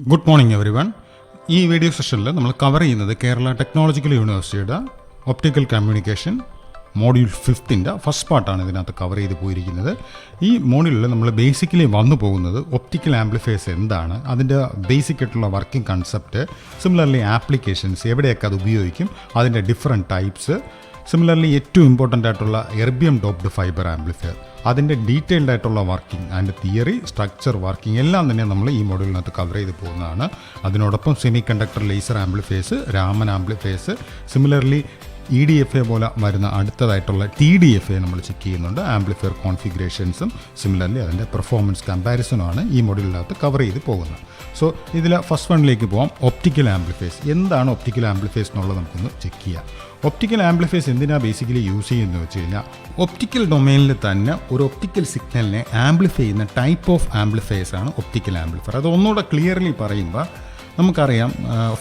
Good morning every one. ഈ video സെഷനിൽ നമ്മൾ കവർ ചെയ്യുന്നത് കേരള ടെക്നോളജിക്കൽ യൂണിവേഴ്സിറ്റിയുടെ ഒപ്റ്റിക്കൽ കമ്മ്യൂണിക്കേഷൻ മോഡ്യൂൾ 5ൻ്റെ ഫസ്റ്റ് പാർട്ടാണ് ഇതിനകത്ത് കവർ ചെയ്ത് പോയിരിക്കുന്നത്. ഈ മോഡ്യൂളിൽ നമ്മൾ ബേസിക്കലി വന്നു പോകുന്നത് ഒപ്റ്റിക്കൽ ആംപ്ലിഫയേഴ്സ് എന്താണ്, അതിൻ്റെ ബേസിക് ആയിട്ടുള്ള വർക്കിംഗ് കൺസെപ്റ്റ്, സിമിലർലി ആപ്ലിക്കേഷൻസ്, എവിടെയൊക്കെ അത് ഉപയോഗിക്കും, അതിൻ്റെ ഡിഫറെൻറ്റ് ടൈപ്സ്, സിമിലർലി ഏറ്റവും ഇമ്പോർട്ടൻ്റ് ആയിട്ടുള്ള എർബിയം ഡോപ്ഡ് ഫൈബർ ആംപ്ലിഫയർ, അതിൻ്റെ ഡീറ്റെയിൽഡ് ആയിട്ടുള്ള working and theory, structure, working എല്ലാം തന്നെ നമ്മൾ ഈ മോഡ്യൂളിനകത്ത് കവർ ചെയ്ത് പോകുന്നതാണ്. അതിനോടൊപ്പം semi conductor laser amplifiers, Raman amplifiers, similarly EDFA പോലെ വരുന്ന അടുത്തതായിട്ടുള്ള TDFA നമ്മൾ ചെക്ക് ചെയ്യുന്നുണ്ട്. ആംപ്ലിഫയർ കോൺഫിഗറേഷൻസും സിമിലർലി അതിൻ്റെ പെർഫോമൻസ് കമ്പാരിസണുമാണ് ഈ മോഡ്യൂളിനകത്ത് കവർ ചെയ്ത് പോകുന്നത്. സോ ഇതിൽ ഫസ്റ്റ് വണ്ണിലേക്ക് പോകാം. ഒപ്റ്റിക്കൽ ആംപ്ലിഫയേഴ്സ് എന്താണ്? ഒപ്റ്റിക്കൽ ആംപ്ലിഫയേഴ്സ് എന്നുള്ളത് നമുക്കൊന്ന് ചെക്ക് ചെയ്യാം. ഒപ്റ്റിക്കൽ ആംപ്ലിഫയേഴ്സ് എന്തിനാണ് ബേസിക്കലി യൂസ് ചെയ്യുന്നത് വെച്ച് കഴിഞ്ഞാൽ, ഒപ്റ്റിക്കൽ ഡൊമൈനിൽ തന്നെ ഒരു ഒപ്റ്റിക്കൽ സിഗ്നലിനെ ആംപ്ലിഫൈ ചെയ്യുന്ന ടൈപ്പ് ഓഫ് ആംപ്ലിഫയേഴ്സ് ആണ് ഒപ്റ്റിക്കൽ ആംപ്ലിഫയർ. അത് ഒന്നുകൂടെ ക്ലിയർലി പറയുമ്പോൾ നമുക്കറിയാം,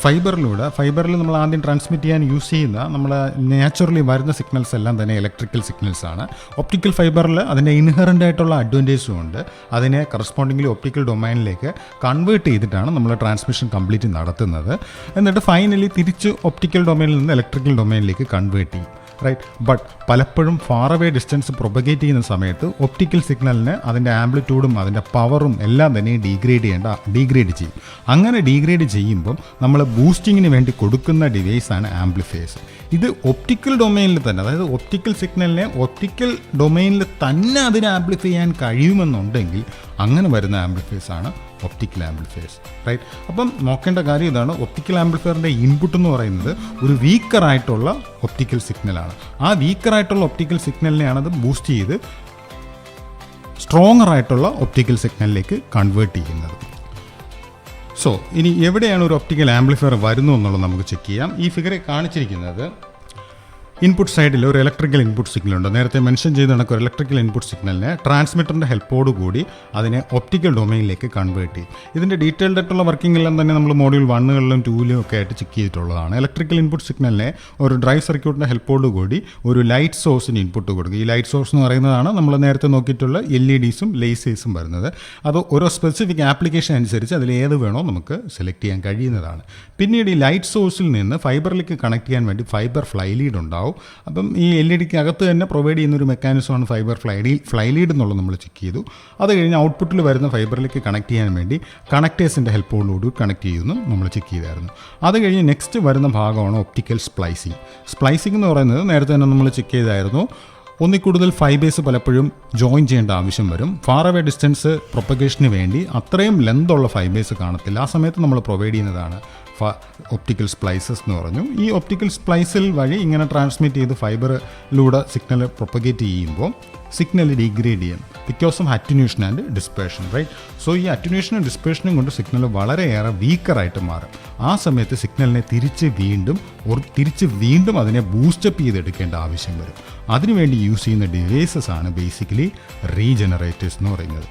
ഫൈബറിൽ നമ്മൾ ആദ്യം ട്രാൻസ്മിറ്റ് ചെയ്യാൻ യൂസ് ചെയ്യുന്ന നമ്മൾ നാച്ചുറലി വരുന്ന സിഗ്നൽസ് എല്ലാം തന്നെ ഇലക്ട്രിക്കൽ സിഗ്നൽസ് ആണ്. ഒപ്റ്റിക്കൽ ഫൈബറിൽ അതിൻ്റെ ഇൻഹറൻ്റ് ആയിട്ടുള്ള അഡ്വാൻറ്റേജും ഉണ്ട്. അതിനെ കറസ്പോണ്ടിംഗ്ലി ഒപ്റ്റിക്കൽ ഡൊമൈനിലേക്ക് കൺവേർട്ട് ചെയ്തിട്ടാണ് നമ്മൾ ട്രാൻസ്മിഷൻ കംപ്ലീറ്റ് നടത്തുന്നത്. എന്നിട്ട് ഫൈനലി തിരിച്ച് ഒപ്റ്റിക്കൽ ഡൊമൈനിൽ നിന്ന് ഇലക്ട്രിക്കൽ ഡൊമൈനിലേക്ക് കൺവേർട്ട് ചെയ്യും, റൈറ്റ്. ബട്ട് പലപ്പോഴും ഫാർ അവേ ഡിസ്റ്റൻസ് പ്രൊപ്പഗേറ്റ് ചെയ്യുന്ന സമയത്ത് ഒപ്റ്റിക്കൽ സിഗ്നലിന് അതിൻ്റെ ആംപ്ലിറ്റ്യൂഡും അതിൻ്റെ പവറും എല്ലാം തന്നെ ഡീഗ്രേഡ് ചെയ്യും. അങ്ങനെ ഡീഗ്രേഡ് ചെയ്യുമ്പം നമ്മൾ ബൂസ്റ്റിങ്ങിന് വേണ്ടി കൊടുക്കുന്ന ഡിവൈസാണ് ആംപ്ലിഫയേഴ്സ്. ഇത് ഒപ്റ്റിക്കൽ ഡൊമൈനിൽ തന്നെ, അതായത് ഒപ്റ്റിക്കൽ സിഗ്നലിനെ ഒപ്റ്റിക്കൽ ഡൊമൈനിൽ തന്നെ അതിനെ ആംപ്ലിഫൈ ചെയ്യാൻ കഴിയുമെന്നുണ്ടെങ്കിൽ അങ്ങനെ വരുന്ന ആംപ്ലിഫയേഴ്സാണ് ഒപ്റ്റിക്കൽ ആംപ്ലിഫയേഴ്സ്, റൈറ്റ്. അപ്പം നോക്കേണ്ട കാര്യം ഇതാണ്, ഒപ്റ്റിക്കൽ ആംപ്ലിഫയറിൻ്റെ ഇൻപുട്ട് എന്ന് പറയുന്നത് ഒരു വീക്കറായിട്ടുള്ള ഒപ്റ്റിക്കൽ സിഗ്നലാണ്. ആ വീക്കറായിട്ടുള്ള ഒപ്റ്റിക്കൽ സിഗ്നലിനെയാണ് അത് ബൂസ്റ്റ് ചെയ്ത് സ്ട്രോങ്ങർ ആയിട്ടുള്ള ഒപ്റ്റിക്കൽ സിഗ്നലിലേക്ക് കൺവേർട്ട് ചെയ്യുന്നത്. സോ ഇനി എവിടെയാണ് ഒരു ഒപ്റ്റിക്കൽ ആംപ്ലിഫയർ വരുന്നു എന്നുള്ളത് നമുക്ക് ചെക്ക് ചെയ്യാം. ഈ ഫിഗറിൽ കാണിച്ചിരിക്കുന്നത് ഇൻപുട്ട് സൈഡിൽ ഒരു ഇലക്ട്രിക്കൽ ഇൻപുട്ട് സിഗ്നൽ ഉണ്ട്. നേരത്തെ മെൻഷൻ ചെയ്ത് കണക്ക് ഒരു ഇലക്ട്രിക്കൽ ഇൻപുട്ട് സിഗ്നലിനെ ട്രാൻസ്മിറ്ററിൻ്റെ ഹെൽപ്പോട് കൂടി അതിനെ ഒപ്റ്റിക്കൽ ഡൊമൈനിലേക്ക് കൺവേർട്ട് ചെയ്യും. ഇതിൻ്റെ ഡീറ്റെയിൽഡ് ആയിട്ടുള്ള വർക്കിംഗ് എല്ലാം തന്നെ നമ്മൾ മോഡ്യൂൾ 1കളിലും 2ലും ഒക്കെ ആയിട്ട് ചെക്ക് ചെയ്തിട്ടുള്ളതാണ്. ഇലക്ട്രിക്കൽ ഇൻപുട്ട് സിഗ്നലിനെ ഒരു ഡ്രൈവ് സർക്യൂട്ടിൻ്റെ ഹെൽപ്പോട് കൂടി ഒരു ലൈറ്റ് സോഴ്സിന് ഇൻപുട്ട് കൊടുക്കും. ഈ ലൈറ്റ് സോഴ്സ് എന്ന് പറയുന്നതാണ് നമ്മൾ നേരത്തെ നോക്കിയിട്ടുള്ള LEDസും ലേസേഴ്സും വരുന്നത്. അത് ഓരോ സ്പെസിഫിക് ആപ്ലിക്കേഷൻ അനുസരിച്ച് അതിൽ ഏത് വേണോ നമുക്ക് സെലക്ട് ചെയ്യാൻ കഴിയുന്നതാണ്. പിന്നീട് ഈ ലൈറ്റ് സോഴ്സിൽ നിന്ന് ഫൈബറിലേക്ക് കണക്ട് ചെയ്യാൻ വേണ്ടി ഫൈബർ ഫ്ലൈ ലീഡ് ഉണ്ടാവും. അപ്പം ഈ LEDക്ക് അകത്ത് തന്നെ പ്രൊവൈഡ് ചെയ്യുന്നൊരു മെക്കാനിസമാണ് ഫൈബർ ഫ്ലൈ ലീഡ് എന്നുള്ളത് നമ്മൾ ചെക്ക് ചെയ്തു. അത് കഴിഞ്ഞ് ഔട്ട്പുട്ടിൽ വരുന്ന ഫൈബറിലേക്ക് കണക്ട് ചെയ്യാൻ വേണ്ടി കണക്ടേഴ്സിൻ്റെ ഹെൽപ്പോടുകൂടി കണക്ട് ചെയ്യുന്നു നമ്മൾ ചെക്ക് ചെയ്തായിരുന്നു. അത് കഴിഞ്ഞ് നെക്സ്റ്റ് വരുന്ന ഭാഗമാണ് ഒപ്റ്റിക്കൽ സ്പ്ലൈസിങ്. സ്പ്ലൈസിങ് എന്ന് പറയുന്നത് നേരത്തെ തന്നെ നമ്മൾ ചെക്ക് ചെയ്തായിരുന്നു. ഒന്നിൽ കൂടുതൽ ഫൈബേഴ്സ് പലപ്പോഴും ജോയിൻ ചെയ്യേണ്ട ആവശ്യം വരും. ഫാർ അവേ ഡിസ്റ്റൻസ് പ്രൊപ്പഗേഷന് വേണ്ടി അത്രയും ലെന്തുള്ള ഫൈബേഴ്സ് കാണത്തില്ല. ആ സമയത്ത് നമ്മൾ പ്രൊവൈഡ് ചെയ്യുന്നതാണ് ഒപ്റ്റിക്കൽ സ്പ്ലൈസസ് എന്ന് പറഞ്ഞു. ഈ ഒപ്റ്റിക്കൽ സ്പ്ലൈസിൽ വഴി ഇങ്ങനെ ട്രാൻസ്മിറ്റ് ചെയ്ത് ഫൈബറിലൂടെ സിഗ്നൽ പ്രൊപ്പഗേറ്റ് ചെയ്യുമ്പോൾ സിഗ്നൽ ഡീഗ്രേഡ് ചെയ്യും because of attenuation and dispersion, right. So ഈ അറ്റുന്യൂഷനും ഡിസ്പേർഷനും കൊണ്ട് സിഗ്നൽ വളരെയേറെ വീക്കറായിട്ട് മാറും. ആ സമയത്ത് സിഗ്നലിനെ തിരിച്ച് വീണ്ടും അതിനെ ബൂസ്റ്റപ്പ് ചെയ്തെടുക്കേണ്ട ആവശ്യം വരും. അതിനുവേണ്ടി യൂസ് ചെയ്യുന്ന ഡിവൈസസ് ആണ് ബേസിക്കലി റീജനറേറ്റേഴ്സ് എന്ന് പറയുന്നത്.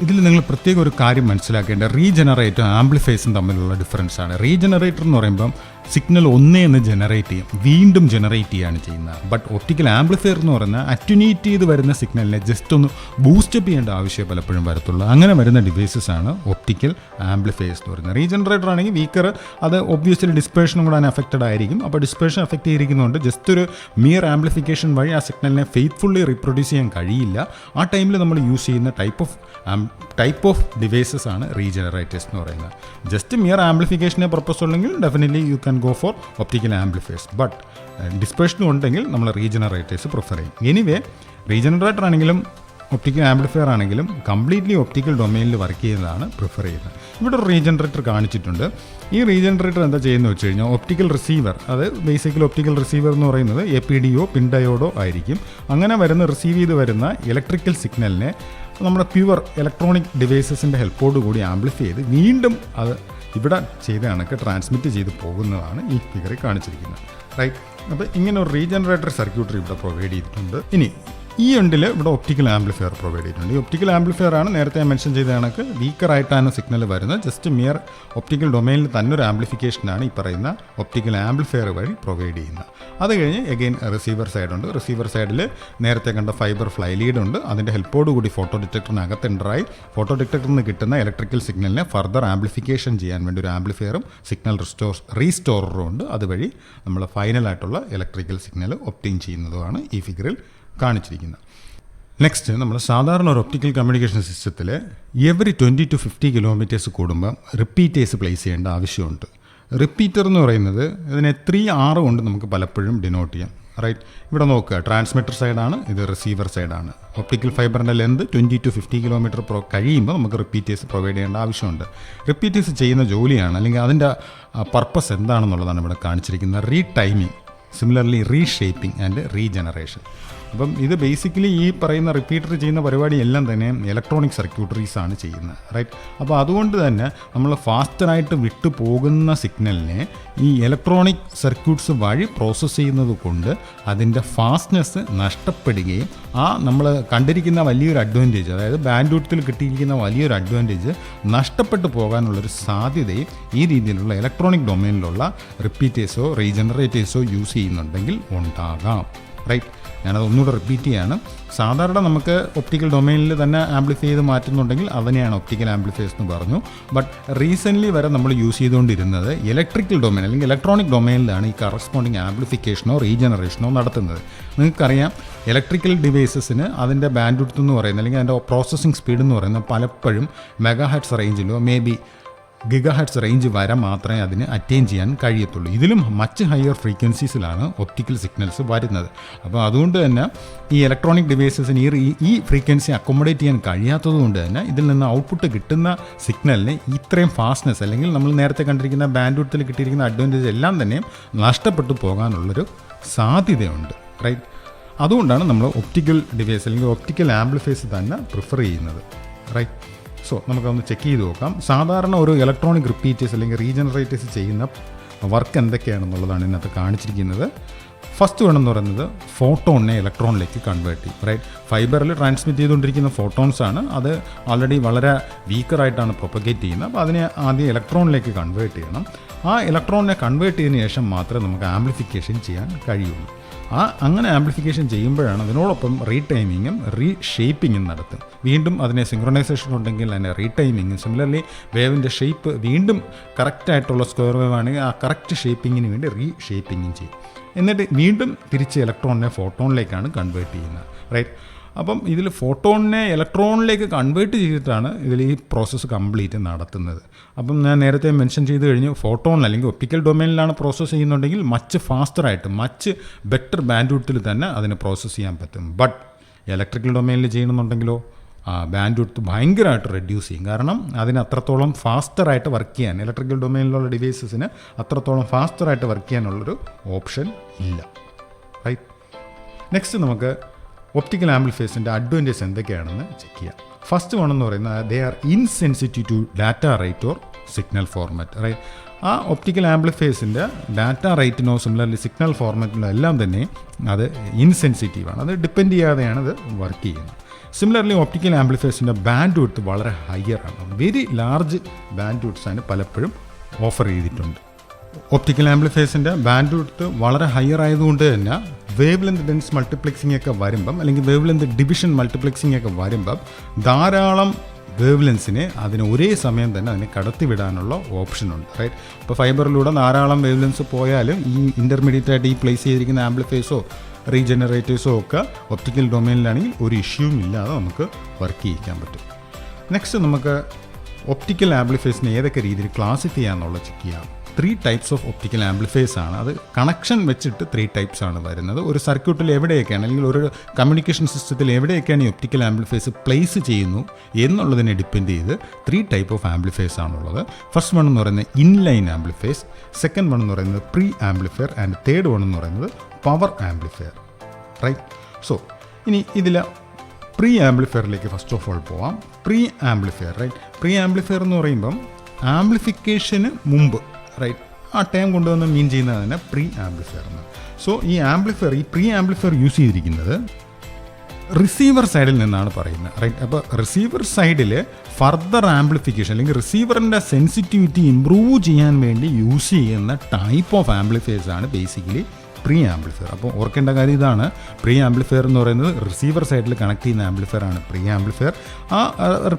ഇതിൽ നിങ്ങൾ പ്രത്യേക ഒരു കാര്യം മനസ്സിലാക്കേണ്ട, റീജനറേറ്ററും ആംപ്ലിഫയേഴ്സും തമ്മിലുള്ള ഡിഫറൻസ് ആണ്. റീജനറേറ്റർ എന്ന് പറയുമ്പം സിഗ്നൽ ഒന്നേന്ന് ജനറേറ്റ് ചെയ്യും, വീണ്ടും ജനറേറ്റ് ചെയ്യുകയാണ് ചെയ്യുന്നത്. ബട്ട് ഒപ്റ്റിക്കൽ ആംപ്ലിഫയർ എന്ന് പറഞ്ഞാൽ അറ്റുനേറ്റ് ചെയ്ത് വരുന്ന സിഗ്നലിനെ ജസ്റ്റ് ഒന്ന് ബൂസ്റ്റപ്പ് ചെയ്യേണ്ട ആവശ്യം പലപ്പോഴും വരത്തുള്ളൂ. അങ്ങനെ വരുന്ന ഡിവൈസസ് ആണ് ഒപ്റ്റിക്കൽ ആംപ്ലിഫയേഴ്സ് എന്ന് പറയുന്നത്. റീജനറേറ്റർ ആണെങ്കിൽ വീക്കർ, അത് ഒബ്വിയസ്ലി ഡിസ്പേർഷനും കൂടെ അഫക്റ്റഡ് ആയിരിക്കും. അപ്പോൾ ഡിസ്പേർഷൻ അഫക്റ്റ് ചെയ്തിരിക്കുന്നതുകൊണ്ട് ജസ്റ്റ് ഒരു മിയർ ആംപ്ലിഫിക്കേഷൻ വഴി ആ സിഗ്നലിനെ ഫെയ്ത്ത്ഫുള്ളി റീപ്രൊഡ്യൂസ് ചെയ്യാൻ കഴിയില്ല. ആ ടൈമിൽ നമ്മൾ യൂസ് ചെയ്യുന്ന ടൈപ്പ് ഓഫ് ഡിവൈസസ് ആണ് റീജനറേറ്റേഴ്സ് എന്ന് പറയുന്നത്. ജസ്റ്റ് മിയർ ആംപ്ലിഫിക്കേഷനെ പർപ്പസ് ഉണ്ടെങ്കിൽ definitely you can go for optical amplifiers. But ഡിസ്പേർഷനും ഉണ്ടെങ്കിൽ നമ്മൾ റീജനറേറ്റേഴ്സ് പ്രിഫർ ചെയ്യും. എനിവേ, റീജനറേറ്റർ ആണെങ്കിലും ഒപ്റ്റിക്കൽ ആംപ്ലിഫയർ ആണെങ്കിലും കംപ്ലീറ്റ്ലി ഒപ്റ്റിക്കൽ ഡൊമൈനിൽ വർക്ക് ചെയ്യുന്നതാണ് പ്രിഫർ ചെയ്യുന്നത്. ഇവിടെ ഒരു റീജനറേറ്റർ കാണിച്ചിട്ടുണ്ട്. ഈ റീജനറേറ്റർ എന്താ ചെയ്യുന്നത് വെച്ച് കഴിഞ്ഞാൽ, ഒപ്റ്റിക്കൽ റിസീവർ, അത് ബേസിക്കലി ഒപ്റ്റിക്കൽ റിസീവർ എന്ന് പറയുന്നത് APDO പിൻ ഡയോഡോ ആയിരിക്കും. അങ്ങനെ റിസീവ് ചെയ്ത് വരുന്ന ഇലക്ട്രിക്കൽ സിഗ്നലിനെ നമ്മുടെ പ്യുവർ ഇലക്ട്രോണിക് ഡിവൈസസിൻ്റെ ഹെൽപ്പോട് കൂടി ആംപ്ലിഫൈ ചെയ്ത് വീണ്ടും അത് ഇവിടെ ചെയ്ത കണക്ക് ട്രാൻസ്മിറ്റ് ചെയ്ത് പോകുന്നതാണ് ഈ ഫിഗറിൽ കാണിച്ചിരിക്കുന്നത്, റൈറ്റ്. അപ്പോൾ ഇങ്ങനെ ഒരു റീജനറേറ്റർ സർക്യൂട്ടറി ഇവിടെ പ്രൊവൈഡ് ചെയ്തിട്ടുണ്ട്. ഇനി ഈ എൻഡിൽ ഇവിടെ ഒപ്റ്റിക്കൽ ആംപ്ലിഫയർ പ്രൊവൈഡ് ചെയ്തിട്ടുണ്ട്. ഈ ഒപ്റ്റിക്കൽ ആംപ്ലിഫയർ ആണ് നേരത്തെ മെൻഷൻ ചെയ്ത കണക്ക് വീക്കറായിട്ടാണ് സിഗ്നൽ വരുന്നത്. ജസ്റ്റ് മിയർ ഒപ്റ്റിക്കൽ ഡൊമൈനിൽ തന്നെ ഒരു ആംപ്ലിഫിക്കേഷനാണ് ഈ പറയുന്ന ഒപ്റ്റിക്കൽ ആംപ്ലിഫയർ വഴി പ്രൊവൈഡ് ചെയ്യുന്നത്. അത് കഴിഞ്ഞ് എഗെയിൻ റിസീവർ സൈഡുണ്ട്. റിസീവർ സൈഡിൽ നേരത്തെ കണ്ട ഫൈബർ ഫ്ലൈ ലീഡ് ഉണ്ട്. അതിൻ്റെ ഹെൽപ്പോട് കൂടി ഫോട്ടോ ഡിറ്റക്ടറിനകത്ത് എൻ്ററായി ഫോട്ടോ ഡിറ്റക്ടറിൽ നിന്ന് കിട്ടുന്ന ഇലക്ട്രിക്കൽ സിഗ്നലിനെ ഫർദർ ആംപ്ലിഫിക്കേഷൻ ചെയ്യാൻ വേണ്ടി ഒരു ആംപ്ലിഫയറും സിഗ്നൽ റീസ്റ്റോററും ഉണ്ട്. അതുവഴി നമ്മൾ ഫൈനലായിട്ടുള്ള ഇലക്ട്രിക്കൽ സിഗ്നൽ ഒപ്റ്റെയിൻ ചെയ്യുന്നതുമാണ് ഈ ഫിഗറിൽ കാണിച്ചിരിക്കുന്നത്. നെക്സ്റ്റ് നമ്മൾ സാധാരണ ഒരു ഒപ്റ്റിക്കൽ കമ്മ്യൂണിക്കേഷൻ സിസ്റ്റത്തിൽ എവറി 20 to 50 കിലോമീറ്റേഴ്സ് കൂടുമ്പോൾ റിപ്പീറ്റേഴ്സ് പ്ലേസ് ചെയ്യേണ്ട ആവശ്യമുണ്ട്. റിപ്പീറ്റർ എന്ന് പറയുന്നത് ഇതിനെ 3R കൊണ്ട് നമുക്ക് പലപ്പോഴും ഡിനോട്ട് ചെയ്യാം. റൈറ്റ്, ഇവിടെ നോക്കുക, ട്രാൻസ്മിറ്റർ സൈഡാണ്, ഇത് റിസീവർ സൈഡാണ്. ഒപ്റ്റിക്കൽ ഫൈബറിൻ്റെ ലെന്ത് 20 to 50 കിലോമീറ്റർ കഴിയുമ്പോൾ നമുക്ക് റിപ്പീറ്റേഴ്സ് പ്രൊവൈഡ് ചെയ്യേണ്ട ആവശ്യമുണ്ട്. റിപ്പീറ്റേഴ്സ് ചെയ്യുന്ന ജോലിയാണ്, അല്ലെങ്കിൽ അതിൻ്റെ പർപ്പസ് എന്താണെന്നുള്ളതാണ് ഇവിടെ കാണിച്ചിരിക്കുന്നത്. റീടൈമിങ്, സിമിലർലി റീഷേപ്പിംഗ് ആൻഡ് റീജനറേഷൻ. അപ്പം ഇത് ബേസിക്കലി ഈ പറയുന്ന റിപ്പീറ്റർ ചെയ്യുന്ന പരിപാടിയെല്ലാം തന്നെ ഇലക്ട്രോണിക് സർക്യൂട്ടറീസ് ആണ് ചെയ്യുന്നത്. റൈറ്റ്, അപ്പോൾ അതുകൊണ്ട് തന്നെ നമ്മൾ ഫാസ്റ്ററായിട്ട് വിട്ടു പോകുന്ന സിഗ്നലിനെ ഈ ഇലക്ട്രോണിക് സർക്യൂട്ട്സ് വഴി പ്രോസസ്സ് ചെയ്യുന്നത് കൊണ്ട് അതിൻ്റെ ഫാസ്റ്റ്നെസ് നഷ്ടപ്പെടുകയും നമ്മൾ കണ്ടിരിക്കുന്ന വലിയൊരു അഡ്വാൻറ്റേജ്, അതായത് ബാൻഡ് വിഡ്ത്തിൽ കിട്ടിയിരിക്കുന്ന വലിയൊരു അഡ്വാൻറ്റേജ് നഷ്ടപ്പെട്ടു പോകാനുള്ളൊരു സാധ്യതയും ഈ രീതിയിലുള്ള ഇലക്ട്രോണിക് ഡൊമൈനിലുള്ള റിപ്പീറ്റേഴ്സോ റീജനറേറ്റേഴ്സോ യൂസ് ചെയ്യുന്നുണ്ടെങ്കിൽ ഉണ്ടാകാം. റൈറ്റ്, ഞാനത് ഒന്നുകൂടെ റിപ്പീറ്റ് ചെയ്യാണ്. സാധാരണ നമുക്ക് ഒപ്റ്റിക്കൽ ഡൊമൈനിൽ തന്നെ ആംപ്ലിഫൈ ചെയ്ത് മാറ്റുന്നുണ്ടെങ്കിൽ അതിനെയാണ് ഒപ്റ്റിക്കൽ ആംപ്ലിഫയേഴ്സ് എന്ന് പറഞ്ഞു. ബട്ട് റീസെൻ്റ്ലി വരെ നമ്മൾ യൂസ് ചെയ്തുകൊണ്ടിരുന്നത് ഇലക്ട്രിക്കൽ ഡൊമൈൻ അല്ലെങ്കിൽ ഇലക്ട്രോണിക് ഡൊമൈനിലാണ് ഈ കറസ്പോണ്ടിങ് ആംപ്ലിഫിക്കേഷനോ റീജനറേഷനോ നടത്തുന്നത്. നിങ്ങൾക്കറിയാം, ഇലക്ട്രിക്കൽ ഡിവൈസസിന് അതിൻ്റെ ബാൻഡ് വിഡ്ത്ത് എന്ന് പറയുന്നത് അല്ലെങ്കിൽ അതിൻ്റെ പ്രോസസ്സിംഗ് സ്പീഡ് എന്ന് പറയുന്നത് പലപ്പോഴും മെഗാഹെർട്സ് റേഞ്ചിലോ മേ ബി ഗിഗാഹെർട്സ് റേഞ്ച് വരെ മാത്രമേ അതിന് അറ്റൈൻ ചെയ്യാൻ കഴിയത്തുള്ളൂ. ഇതിലും മച്ച് ഹയർ ഫ്രീക്വൻസീസിലാണ് ഒപ്റ്റിക്കൽ സിഗ്നൽസ് വരുന്നത്. അപ്പോൾ അതുകൊണ്ട് തന്നെ ഈ ഇലക്ട്രോണിക് ഡിവൈസസിന് ഈ ഫ്രീക്വൻസി അക്കോമഡേറ്റ് ചെയ്യാൻ കഴിയാത്തത് കൊണ്ട് തന്നെ ഇതിൽ നിന്ന് ഔട്ട്പുട്ട് കിട്ടുന്ന സിഗ്നലിന് ഇത്രയും ഫാസ്റ്റ്നെസ് അല്ലെങ്കിൽ നമ്മൾ നേരത്തെ കണ്ടിരിക്കുന്ന ബാൻഡ് വിഡ്ത്തിൽ കിട്ടിയിരിക്കുന്ന അഡ്വാൻറ്റേജ് എല്ലാം തന്നെ നഷ്ടപ്പെട്ടു പോകാനുള്ളൊരു സാധ്യതയുണ്ട്. റൈറ്റ്, അതുകൊണ്ടാണ് നമ്മൾ ഒപ്റ്റിക്കൽ ഡിവൈസ് അല്ലെങ്കിൽ ഒപ്റ്റിക്കൽ ആംപ്ലിഫയേഴ്സ് തന്നെ പ്രിഫർ ചെയ്യുന്നത്. റൈറ്റ്, സോ നമുക്കൊന്ന് ചെക്ക് ചെയ്ത് നോക്കാം. സാധാരണ ഒരു ഇലക്ട്രോണിക് റിപ്പീറ്റേഴ്സ് അല്ലെങ്കിൽ റീജനറേറ്റേഴ്സ് ചെയ്യുന്ന വർക്ക് എന്തൊക്കെയാണെന്നുള്ളതാണ് ഇതിനകത്ത് കാണിച്ചിരിക്കുന്നത്. ഫസ്റ്റ് വേണമെന്ന് പറയുന്നത് ഫോട്ടോണിനെ ഇലക്ട്രോണിലേക്ക് കൺവേർട്ട് ചെയ്യും. റൈറ്റ്, ഫൈബറിൽ ട്രാൻസ്മിറ്റ് ചെയ്തുകൊണ്ടിരിക്കുന്ന ഫോട്ടോൺസാണ്, അത് ഓൾറെഡി വളരെ വീക്കറായിട്ടാണ് പ്രൊപ്പഗേറ്റ് ചെയ്യുന്നത്. അപ്പോൾ അതിനെ ആദ്യം ഇലക്ട്രോണിലേക്ക് കൺവേർട്ട് ചെയ്യണം. ആ ഇലക്ട്രോണിനെ കൺവേർട്ട് ചെയ്തതിന് ശേഷം മാത്രമേ നമുക്ക് ആംപ്ലിഫിക്കേഷൻ ചെയ്യാൻ കഴിയുള്ളൂ. അങ്ങനെ ആംപ്ലിഫിക്കേഷൻ ചെയ്യുമ്പോഴാണ് അതിനോടൊപ്പം റീടൈമിങ്ങും റീഷേപ്പിങ്ങും നടത്തും. വീണ്ടും അതിനെ സിങ്ക്രണൈസേഷൻ ഉണ്ടെങ്കിൽ അതിനെ റീടൈമിങ്ങും, സിമിലർലി വേവിൻ്റെ ഷേപ്പ് വീണ്ടും കറക്റ്റായിട്ടുള്ള സ്ക്വയർ വേവ് ആണെങ്കിൽ ആ കറക്റ്റ് ഷേപ്പിങ്ങിന് വേണ്ടി റീഷേപ്പിങ്ങും ചെയ്യും. എന്നിട്ട് വീണ്ടും തിരിച്ച് ഇലക്ട്രോണിനെ ഫോട്ടോണിലേക്കാണ് കൺവേർട്ട് ചെയ്യുന്നത്. റൈറ്റ്, അപ്പം ഇതിൽ ഫോട്ടോണിനെ ഇലക്ട്രോണിലേക്ക് കൺവേർട്ട് ചെയ്തിട്ടാണ് ഇതിൽ ഈ പ്രോസസ്സ് കംപ്ലീറ്റ് നടത്തുന്നത്. അപ്പം ഞാൻ നേരത്തെ മെൻഷൻ ചെയ്ത് കഴിഞ്ഞു, ഫോട്ടോൺ അല്ലെങ്കിൽ ഒപ്റ്റിക്കൽ ഡൊമൈനിലാണ് പ്രോസസ്സ് ചെയ്യുന്നുണ്ടെങ്കിൽ മച്ച് ഫാസ്റ്ററായിട്ട് മച്ച് ബെറ്റർ ബാൻഡ് വിഡ്ത്തിൽ തന്നെ അതിന് പ്രോസസ്സ് ചെയ്യാൻ പറ്റും. ബട്ട് ഇലക്ട്രിക്കൽ ഡൊമൈനിൽ ചെയ്യണമെന്നുണ്ടെങ്കിലോ ബാൻഡ് വിഡ്ത്ത് ഭയങ്കരമായിട്ട് റെഡ്യൂസ് ചെയ്യും. കാരണം അതിന് അത്രത്തോളം ഫാസ്റ്ററായിട്ട് വർക്ക് ചെയ്യാൻ, ഇലക്ട്രിക്കൽ ഡൊമൈനിലുള്ള ഡിവൈസസിന് അത്രത്തോളം ഫാസ്റ്ററായിട്ട് വർക്ക് ചെയ്യാനുള്ളൊരു ഓപ്ഷൻ ഇല്ല. റൈറ്റ്, നെക്സ്റ്റ് നമുക്ക് ഒപ്റ്റിക്കൽ ആംപ്ലിഫയേഴ്സിൻ്റെ അഡ്വാൻറ്റേജ് എന്തൊക്കെയാണെന്ന് ചെക്ക് ചെയ്യാം. ഫസ്റ്റ് വൺ എന്ന് പറയുന്നത് they are insensitive to data rate or signal format. Right, ആ ഒപ്റ്റിക്കൽ ആംപ്ലിഫയേഴ്സിൻ്റെ ഡാറ്റ റേറ്റിനോ സിമിലർലി സിഗ്നൽ ഫോർമാറ്റിനോ എല്ലാം തന്നെ അത് ഇൻസെൻസിറ്റീവാണ്. അത് ഡിപ്പെൻഡ് ചെയ്യാതെയാണ് ഇത് വർക്ക് ചെയ്യുന്നത്. സിമിലർലി ഒപ്റ്റിക്കൽ ആംപ്ലിഫയേഴ്സിൻ്റെ ബാൻഡ് വിഡ്ത്ത് വളരെ ഹയറാണ്. വെരി ലാർജ് ബാൻഡ് വിഡ്ത്സാണ് പലപ്പോഴും ഓഫർ ചെയ്തിട്ടുണ്ട്. ഒപ്റ്റിക്കൽ ആംപ്ലിഫയേഴ്സിൻ്റെ ബാൻഡ് വിഡ്ത്ത് വളരെ ഹയർ ആയതുകൊണ്ട് തന്നെ വേവ് ലെന്ത് ഡെൻസ് മൾട്ടിപ്ലെക്സിംഗ് ഒക്കെ വരുമ്പം അല്ലെങ്കിൽ വേവ് ലെന്ത് ഡിവിഷൻ മൾട്ടിപ്ലെക്സിംഗ് ഒക്കെ വരുമ്പം ധാരാളം വേവ് ലെൻസിനെ അതിന് ഒരേ സമയം തന്നെ അതിനെ കടത്തിവിടാനുള്ള ഓപ്ഷനുണ്ട്. റൈറ്റ്, ഇപ്പോൾ ഫൈബറിലൂടെ ധാരാളം വേവ് ലെൻസ് പോയാലും ഈ ഇൻ്റർമീഡിയറ്റ് ആയിട്ട് ഈ പ്ലേസ് ചെയ്തിരിക്കുന്ന ആംപ്ലിഫയേഴ്സോ റീജനറേറ്റേഴ്സോ ഒക്കെ ഒപ്റ്റിക്കൽ ഡൊമൈനിലാണെങ്കിൽ ഒരു ഇഷ്യൂവും ഇല്ലാതെ നമുക്ക് വർക്ക് ചെയ്യിക്കാൻ പറ്റും. നെക്സ്റ്റ് നമുക്ക് ഒപ്റ്റിക്കൽ ആംപ്ലിഫയേഴ്സിനെ ഏതൊക്കെ രീതിയിൽ ക്ലാസിഫൈ ചെയ്യാമെന്നുള്ളത് ചെക്ക് ചെയ്യാം. 3 ടൈപ്സ് ഓഫ് ഒപ്റ്റിക്കൽ ആംപ്ലിഫയേഴ്സ് ആണ്. അത് കണക്ഷൻ വെച്ചിട്ട് 3 ടൈപ്സ് ആണ് വരുന്നത്. ഒരു സർക്യൂട്ടിൽ എവിടെയൊക്കെയാണ് അല്ലെങ്കിൽ ഒരു കമ്മ്യൂണിക്കേഷൻ സിസ്റ്റത്തിൽ എവിടെയൊക്കെയാണ് ഈ ഒപ്റ്റിക്കൽ ആംപ്ലിഫയേഴ്സ് പ്ലേസ് ചെയ്യുന്നു എന്നുള്ളതിനെ ഡിപ്പെൻഡ് ചെയ്ത് 3 ടൈപ്പ് ഓഫ് ആംപ്ലിഫയേഴ്സ് ആണുള്ളത്. ഫസ്റ്റ് വൺ എന്ന് പറയുന്നത് ഇൻലൈൻ ആംപ്ലിഫയേഴ്സ്, സെക്കൻഡ് വൺ എന്ന് പറയുന്നത് pre amplifier and third one എന്ന് പറയുന്നത് പവർ ആംപ്ലിഫയർ. റൈറ്റ്, സോ ഇനി ഇതിൽ പ്രീ ആംപ്ലിഫയറിലേക്ക് ഫസ്റ്റ് ഓഫ് ഓൾ പോവാം. Pre amplifier, right, pre amplifier എന്ന് പറയുമ്പം ആംപ്ലിഫിക്കേഷന് മുമ്പ്, റൈറ്റ്, ആ ടൈം കൊണ്ടുവന്ന് മീൻ ചെയ്യുന്നത് തന്നെ പ്രീ ആംപ്ലിഫയർ എന്ന്. സോ ഈ പ്രീ ആംപ്ലിഫയർ യൂസ് ചെയ്തിരിക്കുന്നത് റിസീവർ സൈഡിൽ നിന്നാണ് പറയുന്നത്, റൈറ്റ്. അപ്പോൾ റിസീവർ സൈഡിൽ ഫർദർ ആംപ്ലിഫിക്കേഷൻ അല്ലെങ്കിൽ റിസീവറിൻ്റെ സെൻസിറ്റിവിറ്റി ഇമ്പ്രൂവ് ചെയ്യാൻ വേണ്ടി യൂസ് ചെയ്യുന്ന ടൈപ്പ് ഓഫ് ആംപ്ലിഫയേഴ്സ് ആണ് ബേസിക്കലി പ്രീ ആംപ്ലിഫയർ. അപ്പോൾ ഓർക്കേണ്ട കാര്യം ഇതാണ്, പ്രീ ആംപ്ലിഫയർ എന്ന് പറയുന്നത് റിസീവർ സൈഡിൽ കണക്ട് ചെയ്യുന്ന ആംപ്ലിഫയർ ആണ് പ്രീ ആംപ്ലിഫയർ. ആ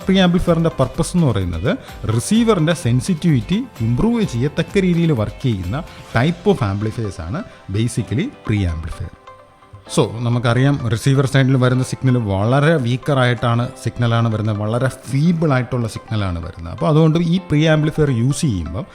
പ്രീ ആംപ്ലിഫയറിൻ്റെ പർപ്പസ് എന്ന് പറയുന്നത് റിസീവറിൻ്റെ സെൻസിറ്റിവിറ്റി ഇമ്പ്രൂവ് ചെയ്യത്തക്ക രീതിയിൽ വർക്ക് ചെയ്യുന്ന ടൈപ്പ് ഓഫ് ആംപ്ലിഫയേഴ്സ് ആണ് ബേസിക്കലി പ്രീ ആംപ്ലിഫയർ. സോ നമുക്കറിയാം റിസീവർ സൈഡിൽ വരുന്ന സിഗ്നൽ വളരെ വീക്കറായിട്ടാണ് സിഗ്നലാണ് വരുന്നത്, വളരെ ഫീബിളായിട്ടുള്ള സിഗ്നലാണ് വരുന്നത്. അപ്പോൾ അതുകൊണ്ട് ഈ പ്രീ ആംപ്ലിഫയർ യൂസ് ചെയ്യുമ്പോൾ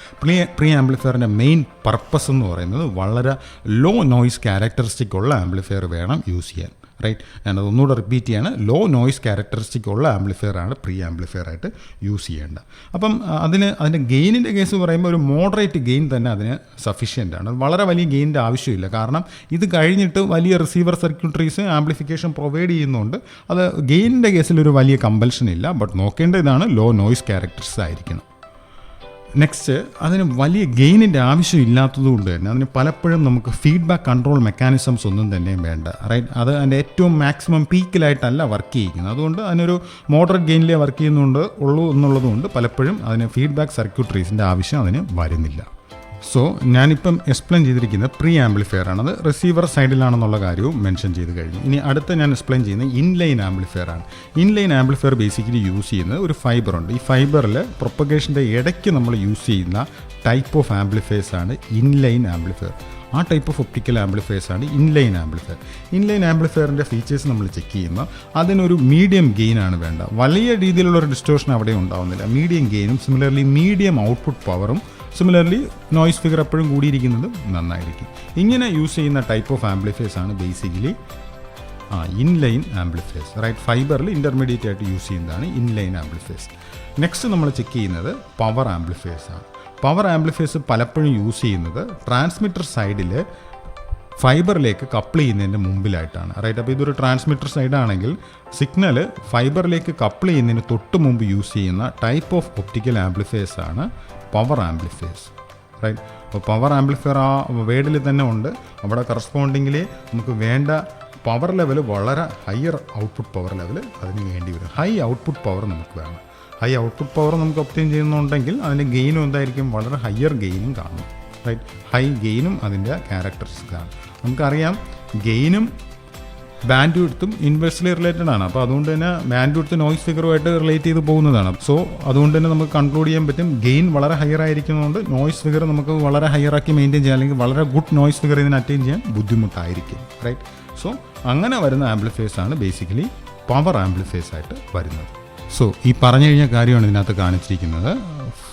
പ്രീ ആംപ്ലിഫയറിൻ്റെ മെയിൻ പർപ്പസ് എന്ന് പറയുന്നത് വളരെ ലോ നോയ്സ് ക്യാരക്ടറിസ്റ്റിക് ഉള്ള ആംപ്ലിഫയർ വേണം യൂസ് ചെയ്യാൻ, റൈറ്റ്. ഞാനത് ഒന്നുകൂടെ റിപ്പീറ്റ് ചെയ്യാണ്, ലോ നോയ്സ് ക്യാരക്ടറിസ്റ്റിക് ഉള്ള ആംപ്ലിഫയർ ആണ് പ്രീ ആംപ്ലിഫയർ ആയിട്ട് യൂസ് ചെയ്യേണ്ടത്. അപ്പം അതിൻ്റെ ഗെയിനിൻ്റെ കേസ് പറയുമ്പോൾ ഒരു മോഡറേറ്റ് ഗെയിൻ തന്നെ അതിന് സഫീഷ്യൻ്റ് ആണ്. വളരെ വലിയ ഗെയിനിൻ്റെ ആവശ്യമില്ല, കാരണം ഇത് കഴിഞ്ഞിട്ട് വലിയ റിസീവർ സർക്യൂട്ടറീസ് ആംപ്ലിഫിക്കേഷൻ പ്രൊവൈഡ് ചെയ്യുന്നുണ്ട്. അത് ഗെയിനിൻ്റെ കേസിൽ ഒരു വലിയ കമ്പൽഷൻ ഇല്ല, ബട്ട് നോക്കേണ്ട ഇതാണ് ലോ നോയ്സ് ക്യാരക്ടറിസ്റ്റിക്സ് ആയിരിക്കണം. നെക്സ്റ്റ്, അതിന് വലിയ ഗെയിനിൻ്റെ ആവശ്യമില്ലാത്തത് കൊണ്ട് തന്നെ അതിന് പലപ്പോഴും നമുക്ക് ഫീഡ്ബാക്ക് കൺട്രോൾ മെക്കാനിസംസ് ഒന്നും തന്നെ വേണ്ട, റൈറ്റ്. അത് അതിൻ്റെ ഏറ്റവും മാക്സിമം പീക്കിലായിട്ടല്ല വർക്ക് ചെയ്യുന്നത്. അതുകൊണ്ട് അതിനൊരു മോഡറേറ്റ് ഗെയിനിലേ വർക്ക് ചെയ്യുന്നുള്ളൂ എന്നുള്ളതുകൊണ്ട് പലപ്പോഴും അതിന് ഫീഡ്ബാക്ക് സർക്യൂട്ടറീസിൻ്റെ ആവശ്യം അതിന് വരുന്നില്ല. സോ ഞാനിപ്പം എക്സ്പ്ലെയിൻ ചെയ്തിരിക്കുന്നത് പ്രീ ആംപ്ലിഫയർ ആണ്, അത് റിസീവർ സൈഡിലാണെന്നുള്ള കാര്യവും മെൻഷൻ ചെയ്ത് കഴിഞ്ഞു. ഇനി അടുത്ത ഞാൻ എക്സ്പ്ലെയിൻ ചെയ്യുന്നത് ഇൻലൈൻ ആംപ്ലിഫയർ ആണ്. ഇൻലൈൻ ആംപ്ലിഫയർ ബേസിക്കലി യൂസ് ചെയ്യുന്നത് ഒരു ഫൈബറുണ്ട്. ഈ ഫൈബറിൽ പ്രൊപ്പഗേഷൻ്റെ ഇടയ്ക്ക് നമ്മൾ യൂസ് ചെയ്യുന്ന ടൈപ്പ് ഓഫ് ആംപ്ലിഫയേഴ്സ് ആണ് ഇൻലൈൻ ആംപ്ലിഫയർ. ആ ടൈപ്പ് ഓഫ് ഒപ്റ്റിക്കൽ ആംപ്ലിഫയേഴ്സ് ആണ് ഇൻലൈൻ ആംപ്ലിഫയർ. ഇൻലൈൻ ആംപ്ലിഫയറിൻ്റെ ഫീച്ചേഴ്സ് നമ്മൾ ചെക്ക് ചെയ്യുമ്പോൾ അതിനൊരു മീഡിയം ഗെയിനാണ് വേണ്ട, വലിയ രീതിയിലുള്ളൊരു ഡിസ്റ്റോർഷൻ അവിടെ ഉണ്ടാവുന്നില്ല. മീഡിയം ഗെയിനും സിമിലർലി മീഡിയം ഔട്ട്പുട്ട് പവറും സിമിലർലി നോയ്സ് ഫിഗർ എപ്പോഴും കൂടിയിരിക്കുന്നത് നന്നായിരിക്കും. ഇങ്ങനെ യൂസ് ചെയ്യുന്ന ടൈപ്പ് ഓഫ് ആംപ്ലിഫയേഴ്സ് ആണ് ബേസിക്കലി ഇൻലൈൻ ആംപ്ലിഫയേഴ്സ്, റൈറ്റ്. ഫൈബറിൽ ഇൻ്റർമീഡിയറ്റ് ആയിട്ട് യൂസ് ചെയ്യുന്നതാണ് ഇൻലൈൻ ആംപ്ലിഫയേഴ്സ്. നെക്സ്റ്റ് നമ്മൾ ചെക്ക് ചെയ്യുന്നത് പവർ ആംപ്ലിഫയേഴ്സ് ആണ്. പവർ ആംപ്ലിഫയേഴ്സ് പലപ്പോഴും യൂസ് ചെയ്യുന്നത് ട്രാൻസ്മിറ്റർ സൈഡിൽ ഫൈബറിലേക്ക് കപ്പിൾ ചെയ്യുന്നതിൻ്റെ മുമ്പിലായിട്ടാണ്, റൈറ്റ്. അപ്പോൾ ഇതൊരു ട്രാൻസ്മിറ്റർ സൈഡാണെങ്കിൽ സിഗ്നൽ ഫൈബറിലേക്ക് കപ്പിൾ ചെയ്യുന്നതിന് തൊട്ട് മുമ്പ് യൂസ് ചെയ്യുന്ന ടൈപ്പ് ഓഫ് ഒപ്റ്റിക്കൽ ആംപ്ലിഫയേഴ്സ് ആണ് പവർ ആംപ്ലിഫയേഴ്സ്, റൈറ്റ്. അപ്പോൾ പവർ ആംപ്ലിഫയർ ആ വേർഡിൽ തന്നെ ഉണ്ട്. അവിടെ കറസ്പോണ്ടിങ്ങിൽ നമുക്ക് വേണ്ട പവർ ലെവൽ വളരെ ഹയർ ഔട്ട്പുട്ട് പവർ ലെവൽ അതിന് വേണ്ടി വരും. ഹൈ ഔട്ട്പുട്ട് പവർ നമുക്ക് വേണം. ഹൈ ഔട്ട്പുട്ട് പവർ നമുക്ക് ഒബ്റ്റെയിൻ ചെയ്യുന്നുണ്ടെങ്കിൽ അതിൻ്റെ ഗെയിനും എന്തായിരിക്കും, വളരെ ഹയർ ഗെയിനും കാണും, റൈറ്റ്. ഹൈ ഗെയിനും അതിൻ്റെ ക്യാരക്ടറിസ്റ്റിക്സ് ആണ്. നമുക്കറിയാം ഗെയിനും ബാൻഡ് വിഡ്ത്തും ഇൻവേഴ്സ്ലി റിലേറ്റഡ് ആണ്. അപ്പോൾ അതുകൊണ്ട് തന്നെ ബാൻഡ് വിഡ്ത്ത് നോയ്സ് ഫിഗറുമായിട്ട് റിലേറ്റ് ചെയ്ത് പോകുന്നതാണ്. സോ അതുകൊണ്ട് തന്നെ നമുക്ക് കൺക്ലൂഡ് ചെയ്യാൻ പറ്റും ഗെയിൻ വളരെ ഹയർ ആയിരിക്കുന്നതുകൊണ്ട് നോയ്സ് ഫിഗർ നമുക്ക് വളരെ ഹയർ ആക്കി മെയിൻറ്റെയിൻ ചെയ്യാൻ, അല്ലെങ്കിൽ വളരെ ഗുഡ് നോയ്സ് ഫിഗർ ഇതിന് അറ്റൈൻ ചെയ്യാൻ ബുദ്ധിമുട്ടായിരിക്കും, റൈറ്റ്. സോ അങ്ങനെ വരുന്ന ആംപ്ലിഫയേഴ്സ് ആണ് ബേസിക്കലി പവർ ആംപ്ലിഫയേഴ്സ് ആയിട്ട് വരുന്നത്. സോ ഈ പറഞ്ഞു കഴിഞ്ഞ കാര്യമാണ് ഇതിനകത്ത് കാണിച്ചിരിക്കുന്നത്.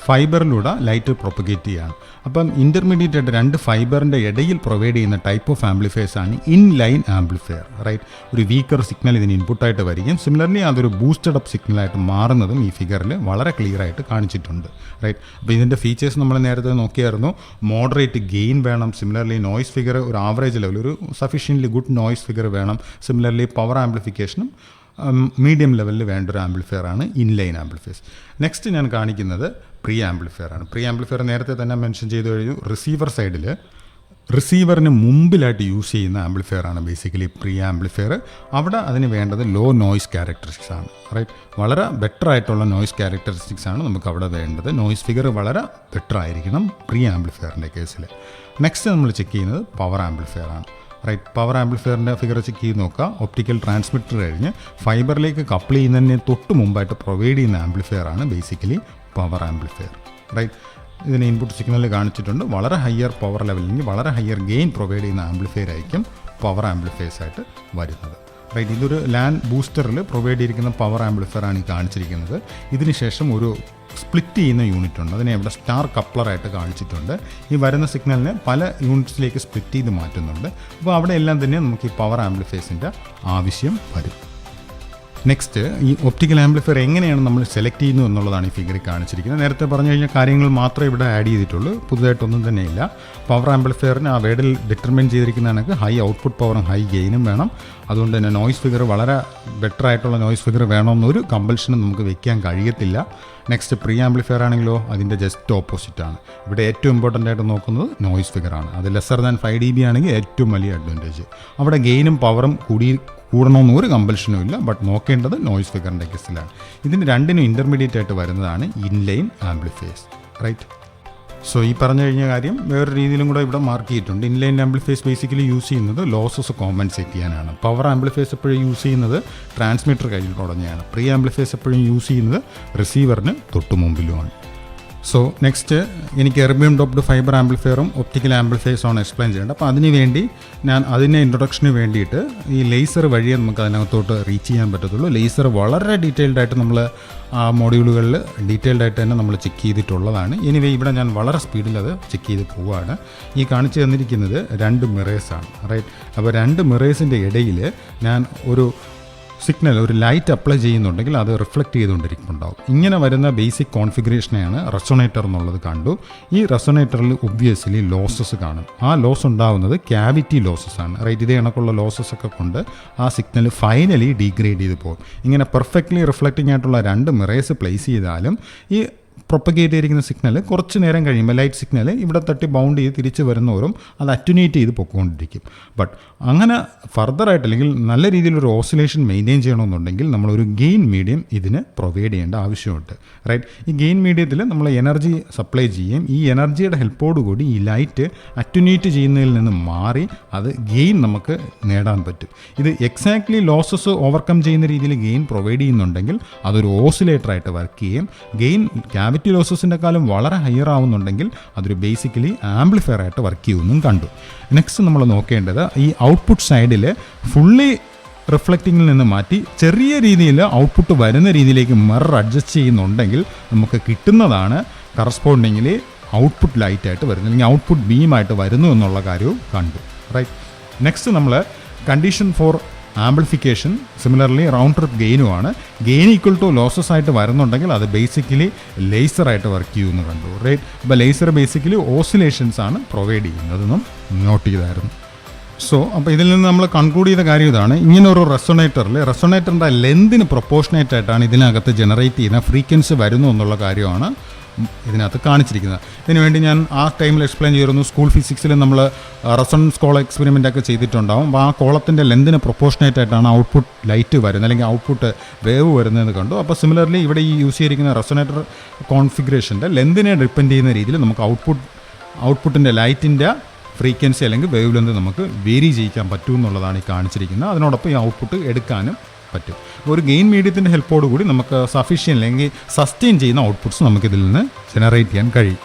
ഫൈബറിലൂടെ ലൈറ്റ് പ്രൊപ്പഗേറ്റ് ചെയ്യാണ്. അപ്പം ഇൻ്റർമീഡിയറ്റ് ആയിട്ട് രണ്ട് ഫൈബറിൻ്റെ ഇടയിൽ പ്രൊവൈഡ് ചെയ്യുന്ന ടൈപ്പ് ഓഫ് ആംപ്ലിഫയേഴ്സ് ആണ് ഇൻലൈൻ ആംപ്ലിഫയർ, റൈറ്റ്. ഒരു വീക്കർ സിഗ്നൽ ഇതിന് ഇൻപുട്ടായിട്ട് വരികയും സിമിലർലി അതൊരു ബൂസ്റ്റഡ് അപ്പ് സിഗ്നലായിട്ട് മാറുന്നതും ഈ ഫിഗറിൽ വളരെ ക്ലിയർ ആയിട്ട് കാണിച്ചിട്ടുണ്ട്, റൈറ്റ്. അപ്പോൾ ഇതിൻ്റെ ഫീച്ചേഴ്സ് നമ്മൾ നേരത്തെ നോക്കിയായിരുന്നു. മോഡറേറ്റ് ഗെയിൻ വേണം, സിമിലർലി നോയ്സ് ഫിഗർ ഒരു ആവറേജ് ലെവൽ, ഒരു സഫീഷ്യൻ്റ്ലി ഗുഡ് നോയ്സ് ഫിഗർ വേണം, സിമിലർലി പവർ ആംപ്ലിഫിക്കേഷനും മീഡിയം ലെവലിൽ വേണ്ട ഒരു ആംപ്ലിഫയർ ആണ് ഇൻലൈൻ ആംപ്ലിഫയേഴ്സ്. നെക്സ്റ്റ് ഞാൻ കാണിക്കുന്നത് പ്രീ ആംപ്ലിഫയർ ആണ്. പ്രീ ആംപ്ലിഫയർ നേരത്തെ തന്നെ മെൻഷൻ ചെയ്തു കഴിഞ്ഞു. റിസീവർ സൈഡിൽ റിസീവറിന് മുമ്പിലായിട്ട് യൂസ് ചെയ്യുന്ന ആംപ്ലിഫയർ ആണ് ബേസിക്കലി പ്രീ ആംപ്ലിഫയർ. അവിടെ അതിന് വേണ്ടത് ലോ നോയ്സ് ക്യാരക്ടറിസ്റ്റിക്സ് ആണ്, റൈറ്റ്. വളരെ ബെറ്റർ ആയിട്ടുള്ള നോയ്സ് ക്യാരക്ടറിസ്റ്റിക്സ് ആണ് നമുക്ക് അവിടെ വേണ്ടത്. നോയ്സ് ഫിഗർ വളരെ ബെറ്റർ ആയിരിക്കണം പ്രീ ആംപ്ലിഫയറിൻ്റെ കേസിൽ. നെക്സ്റ്റ് നമ്മൾ ചെക്ക് ചെയ്യുന്നത് പവർ ആംപ്ലിഫയർ ആണ്, റൈറ്റ്. പവർ ആംപ്ലിഫയറിൻ്റെ ഫിഗർ ചെക്ക് ചെയ്ത് നോക്കുക. ഒപ്റ്റിക്കൽ ട്രാൻസ്മിറ്റർ കഴിഞ്ഞ് ഫൈബറിലേക്ക് കപ്പിൾ ചെയ്യുന്നതിന് തൊട്ട് മുമ്പായിട്ട് പ്രൊവൈഡ് ചെയ്യുന്ന ആംപ്ലിഫയർ ആണ് ബേസിക്കലി പവർ ആംപ്ലിഫയർ, റൈറ്റ്. ഇതിന് ഇൻപുട്ട് സിഗ്നൽ കാണിച്ചിട്ടുണ്ട്. വളരെ ഹയർ പവർ ലെവലിൽ വളരെ ഹയർ ഗെയിൻ പ്രൊവൈഡ് ചെയ്യുന്ന ആംപ്ലിഫയർ ആയിരിക്കും പവർ ആംപ്ലിഫയേഴ്സ് ആയിട്ട് വരുന്നത്, റൈറ്റ്. ഇതൊരു ലാൻ ബൂസ്റ്ററിൽ പ്രൊവൈഡ് ചെയ്തിരിക്കുന്ന പവർ ആംപ്ലിഫയർ ആണ് ഈ കാണിച്ചിരിക്കുന്നത്. ഇതിന് ശേഷം ഒരു സ്പ്ലിറ്റ് ചെയ്യുന്ന യൂണിറ്റ് ഉണ്ട്, അതിനെ ഇവിടെ സ്റ്റാർ കപ്ലറായിട്ട് കാണിച്ചിട്ടുണ്ട്. ഈ വരുന്ന സിഗ്നലിനെ പല യൂണിറ്റ്സിലേക്ക് സ്പ്ലിറ്റ് ചെയ്ത് മാറ്റുന്നുണ്ട്. അപ്പോൾ അവിടെ എല്ലാം തന്നെ നമുക്ക് ഈ പവർ ആംപ്ലിഫയേഴ്സിൻ്റെ ആവശ്യം വരും. നെക്സ്റ്റ്, ഈ ഒപ്റ്റിക്കൽ ആംപ്ലിഫയർ എങ്ങനെയാണ് നമ്മൾ സെലക്ട് ചെയ്യുന്നു എന്നുള്ളതാണ് ഈ ഫിഗറിൽ കാണിച്ചിരിക്കുന്നത്. നേരത്തെ പറഞ്ഞു കഴിഞ്ഞ കാര്യങ്ങൾ മാത്രമേ ഇവിടെ ആഡ് ചെയ്തിട്ടുള്ളൂ, പുതുതായിട്ടൊന്നും തന്നെ ഇല്ല. പവർ ആംപ്ലിഫയറിന് ആ വേർഡിൽ ഡിറ്റർമിൻ ചെയ്തിരിക്കുന്നതാണെങ്കിൽ ഹൈ ഔട്ട്പുട്ട് പവറും ഹൈ ഗെയിനും വേണം. അതുകൊണ്ട് തന്നെ നോയ്സ് ഫിഗർ വളരെ ബെറ്റർ ആയിട്ടുള്ള നോയ്സ് ഫിഗർ വേണമെന്നൊരു കമ്പൽഷനും നമുക്ക് വെക്കാൻ കഴിയത്തില്ല. നെക്സ്റ്റ്, പ്രീ ആംപ്ലിഫയർ ആണെങ്കിലോ അതിൻ്റെ ജസ്റ്റ് ഓപ്പോസിറ്റ് ആണ്. ഇവിടെ ഏറ്റവും ഇമ്പോർട്ടൻ്റ് ആയിട്ട് നോക്കുന്നത് നോയ്സ് ഫിഗറാണ്. അത് ലെസ്സർ ദാൻ 5 dB ആണെങ്കിൽ ഏറ്റവും വലിയ അഡ്വാൻറ്റേജ്. അവിടെ ഗെയിനും പവറും കൂടണമെന്ന് ഒരു കമ്പൽഷനും ഇല്ല. ബട്ട് നോക്കേണ്ടത് നോയ്സ് ഫിഗറിൻ്റെ കേസിലാണ്. ഇതിന് രണ്ടിനും ഇൻ്റർമീഡിയറ്റ് ആയിട്ട് വരുന്നതാണ് ഇൻലൈൻ ആംപ്ലിഫയേഴ്സ്. റൈറ്റ്. സോ ഈ പറഞ്ഞു കഴിഞ്ഞ കാര്യം വേറെ രീതിയിലും കൂടെ ഇവിടെ മാർക്ക് ചെയ്തിട്ടുണ്ട്. ഇൻലൈൻ ആംപ്ലിഫയേഴ്സ് ബേസിക്കലി യൂസ് ചെയ്യുന്നത് ലോസസ് കോമ്പൻസേറ്റ് ചെയ്യാനാണ്. പവർ ആംപ്ലിഫയേഴ്സ് എപ്പോഴും യൂസ് ചെയ്യുന്നത് ട്രാൻസ്മിറ്റർ കയ്യിൽ തുടങ്ങിയാണ്. പ്രീ ആംപ്ലിഫയേഴ്സ് എപ്പോഴും യൂസ് ചെയ്യുന്നത് റിസീവറിന് തൊട്ട് മുമ്പിലുമാണ്. സോ നെക്സ്റ്റ് എനിക്ക് എർബിയം ഡോപ്ഡ് ഫൈബർ ആംപ്ലിഫയറും ഒപ്റ്റിക്കൽ ആംപ്ലിഫയേഴ്സാണ് എക്സ്പ്ലെയിൻ ചെയ്യേണ്ടത്. അപ്പോൾ അതിന് വേണ്ടി ഞാൻ അതിൻ്റെ ഇൻട്രൊഡക്ഷന് വേണ്ടിയിട്ട് ഈ ലേസർ വഴിയേ നമുക്ക് അതിനകത്തോട്ട് റീച്ച് ചെയ്യാൻ പറ്റത്തുള്ളൂ. ലേസർ വളരെ ഡീറ്റെയിൽഡായിട്ട് നമ്മൾ ആ മോഡ്യൂളുകളിൽ ഡീറ്റെയിൽഡായിട്ട് തന്നെ നമ്മൾ ചെക്ക് ചെയ്തിട്ടുള്ളതാണ്. എനിവേ ഇവിടെ ഞാൻ വളരെ സ്പീഡിൽ അത് ചെക്ക് ചെയ്ത് പോവുകയാണ്. ഈ കാണിച്ചു തന്നിരിക്കുന്നത് 2 മിറേഴ്സാണ്. റൈറ്റ്. അപ്പോൾ 2 മിറേഴ്സിൻ്റെ ഇടയിൽ ഞാൻ ഒരു സിഗ്നൽ, ഒരു ലൈറ്റ് അപ്ലൈ ചെയ്യുന്നുണ്ടെങ്കിൽ അത് റിഫ്ലക്റ്റ് ചെയ്തുകൊണ്ടിരിക്കുന്നുണ്ടാവും. ഇങ്ങനെ വരുന്ന ബേസിക് കോൺഫിഗറേഷനെയാണ് റെസൊണേറ്റർ എന്നുള്ളത് കണ്ടു. ഈ റെസൊണേറ്ററിൽ ഒബ്വിയസ്ലി ലോസസ് കാണും. ആ ലോസ് ഉണ്ടാകുന്നത് ക്യാവിറ്റി ലോസസ് ആണ്. റൈറ്റ്. ഇതേ കണക്കുള്ള ലോസസ് ഒക്കെ കൊണ്ട് ആ സിഗ്നൽ ഫൈനലി ഡീഗ്രേഡ് ചെയ്ത് പോകും. ഇങ്ങനെ പെർഫെക്റ്റ്ലി റിഫ്ലക്റ്റിംഗ് ആയിട്ടുള്ള 2 മിറേഴ്സ് പ്ലേസ് ചെയ്താലും ഈ പ്രൊപ്പഗേറ്റ് ചെയ്തിരിക്കുന്ന സിഗ്നൽ കുറച്ച് നേരം കഴിയുമ്പോൾ ലൈറ്റ് സിഗ്നൽ ഇവിടെ തട്ടി ബൗണ്ട് ചെയ്ത് തിരിച്ച് വരുന്നവരും അത് അറ്റുനേറ്റ് ചെയ്ത് പൊയ്ക്കൊണ്ടിരിക്കും. ബട്ട് അങ്ങനെ ഫർദറായിട്ട് അല്ലെങ്കിൽ നല്ല രീതിയിലൊരു ഓസിലേഷൻ മെയിൻറ്റെയിൻ ചെയ്യണമെന്നുണ്ടെങ്കിൽ നമ്മളൊരു ഗെയിൻ മീഡിയം ഇതിന് പ്രൊവൈഡ് ചെയ്യേണ്ട ആവശ്യമുണ്ട്. റൈറ്റ്. ഈ ഗെയിൻ മീഡിയത്തിൽ നമ്മൾ എനർജി സപ്ലൈ ചെയ്യും. ഈ എനർജിയുടെ ഹെൽപ്പോടുകൂടി ഈ ലൈറ്റ് അറ്റുനേറ്റ് ചെയ്യുന്നതിൽ നിന്ന് മാറി അത് ഗെയിൻ നമുക്ക് നേടാൻ പറ്റും. ഇത് എക്സാക്ട്ലി ലോസസ് ഓവർകം ചെയ്യുന്ന രീതിയിൽ ഗെയിൻ പ്രൊവൈഡ് ചെയ്യുന്നുണ്ടെങ്കിൽ അതൊരു ഓസിലേറ്ററായിട്ട് വർക്ക് ചെയ്യും. ഗെയിൻ ക്യാവിറ്റി ലോസസിൻ്റെക്കാളും വളരെ ഹയർ ആവുന്നുണ്ടെങ്കിൽ അതൊരു ബേസിക്കലി ആംപ്ലിഫയർ ആയിട്ട് വർക്ക് ചെയ്യുമെന്നും കണ്ടു. നെക്സ്റ്റ് നമ്മൾ നോക്കേണ്ടത് ഈ ഔട്ട്പുട്ട് സൈഡിൽ ഫുള്ളി റിഫ്ലക്റ്റിങ്ങിൽ നിന്ന് മാറ്റി ചെറിയ രീതിയിൽ ഔട്ട്പുട്ട് വരുന്ന രീതിയിലേക്ക് മിറർ അഡ്ജസ്റ്റ് ചെയ്യുന്നുണ്ടെങ്കിൽ നമുക്ക് കിട്ടുന്നതാണ് കറസ്പോണ്ടിങ്ങിലി ഔട്ട്പുട്ട് ലൈറ്റായിട്ട് വരുന്നത്, അല്ലെങ്കിൽ ഔട്ട്പുട്ട് ബീമായിട്ട് വരുന്നു എന്നുള്ള കാര്യവും കണ്ടു. റൈറ്റ്. നെക്സ്റ്റ് നമ്മൾ condition for amplification similarly round trip ഗെയിനുമാണ്. ഗെയിൻ ഈക്വൽ ടു ലോസസ് ആയിട്ട് വരുന്നുണ്ടെങ്കിൽ അത് ബേസിക്കലി ലേസറായിട്ട് വർക്ക് ചെയ്യുമെന്ന് കണ്ടു. റൈറ്റ്. അപ്പോൾ ലേസർ ബേസിക്കലി ഓസിലേഷൻസ് ആണ് പ്രൊവൈഡ് ചെയ്യുന്നതെന്നും നോട്ട് ചെയ്തായിരുന്നു. സോ അപ്പോൾ ഇതിൽ നിന്ന് നമ്മൾ കൺക്ലൂഡ് ചെയ്ത കാര്യം ഇതാണ്. ഇങ്ങനെ ഒരു റെസൊണേറ്ററിൻ്റെ ലെന്തിന് പ്രൊപ്പോർഷനേറ്റ് ആയിട്ടാണ് ഇതിനകത്ത് ജനറേറ്റ് ചെയ്യുന്ന ഫ്രീക്വൻസി വരുന്നു എന്നുള്ള കാര്യമാണ് ഇതിനകത്ത് കാണിച്ചിരിക്കുന്നത്. ഇതിനുവേണ്ടി ഞാൻ ആ ടൈമിൽ എക്സ്പ്ലെയിൻ ചെയ്തിരുന്നു. സ്കൂൾ ഫിസിക്സിൽ നമ്മൾ റെസൊണൻസ് കോൾ എക്സ്പെരിമെൻ്റ് ഒക്കെ ചെയ്തിട്ടുണ്ടാവും. അപ്പോൾ ആ കോളത്തിൻ്റെ ലെന്തിന് പ്രൊപ്പോർഷനേറ്റ് ആയിട്ടാണ് ഔട്ട്പുട്ട് ലൈറ്റ് വരുന്നത്, അല്ലെങ്കിൽ ഔട്ട്പുട്ട് വേവ് വരുന്നതെന്ന് കണ്ടു. അപ്പോൾ സിമിലർലി ഇവിടെ ഈ യൂസ് ചെയ്തിരിക്കുന്ന റെസൊണേറ്റർ കോൺഫിഗറേഷൻ്റെ ലെന്തിനെ ഡിപ്പെൻഡ് ചെയ്യുന്ന രീതിയിൽ നമുക്ക് ഔട്ട്പുട്ടിൻ്റെ ലൈറ്റിൻ്റെ ഫ്രീക്വൻസി അല്ലെങ്കിൽ വേവ് ലെന്ത് നമുക്ക് വേരി ചെയ്യിക്കാൻ പറ്റും എന്നുള്ളതാണ് ഈ കാണിച്ചിരിക്കുന്നത്. അതിനോടൊപ്പം ഈ ഔട്ട്പുട്ട് എടുക്കാനും പറ്റും. ഒരു ഗെയിൻ മീഡിയത്തിൻ്റെ ഹെൽപ്പോടുകൂടി നമുക്ക് സഫീഷ്യൻ അല്ലെങ്കിൽ സസ്റ്റെയിൻ ചെയ്യുന്ന ഔട്ട്പുട്ട്സ് നമുക്കിതിൽ നിന്ന് ജനറേറ്റ് ചെയ്യാൻ കഴിയും.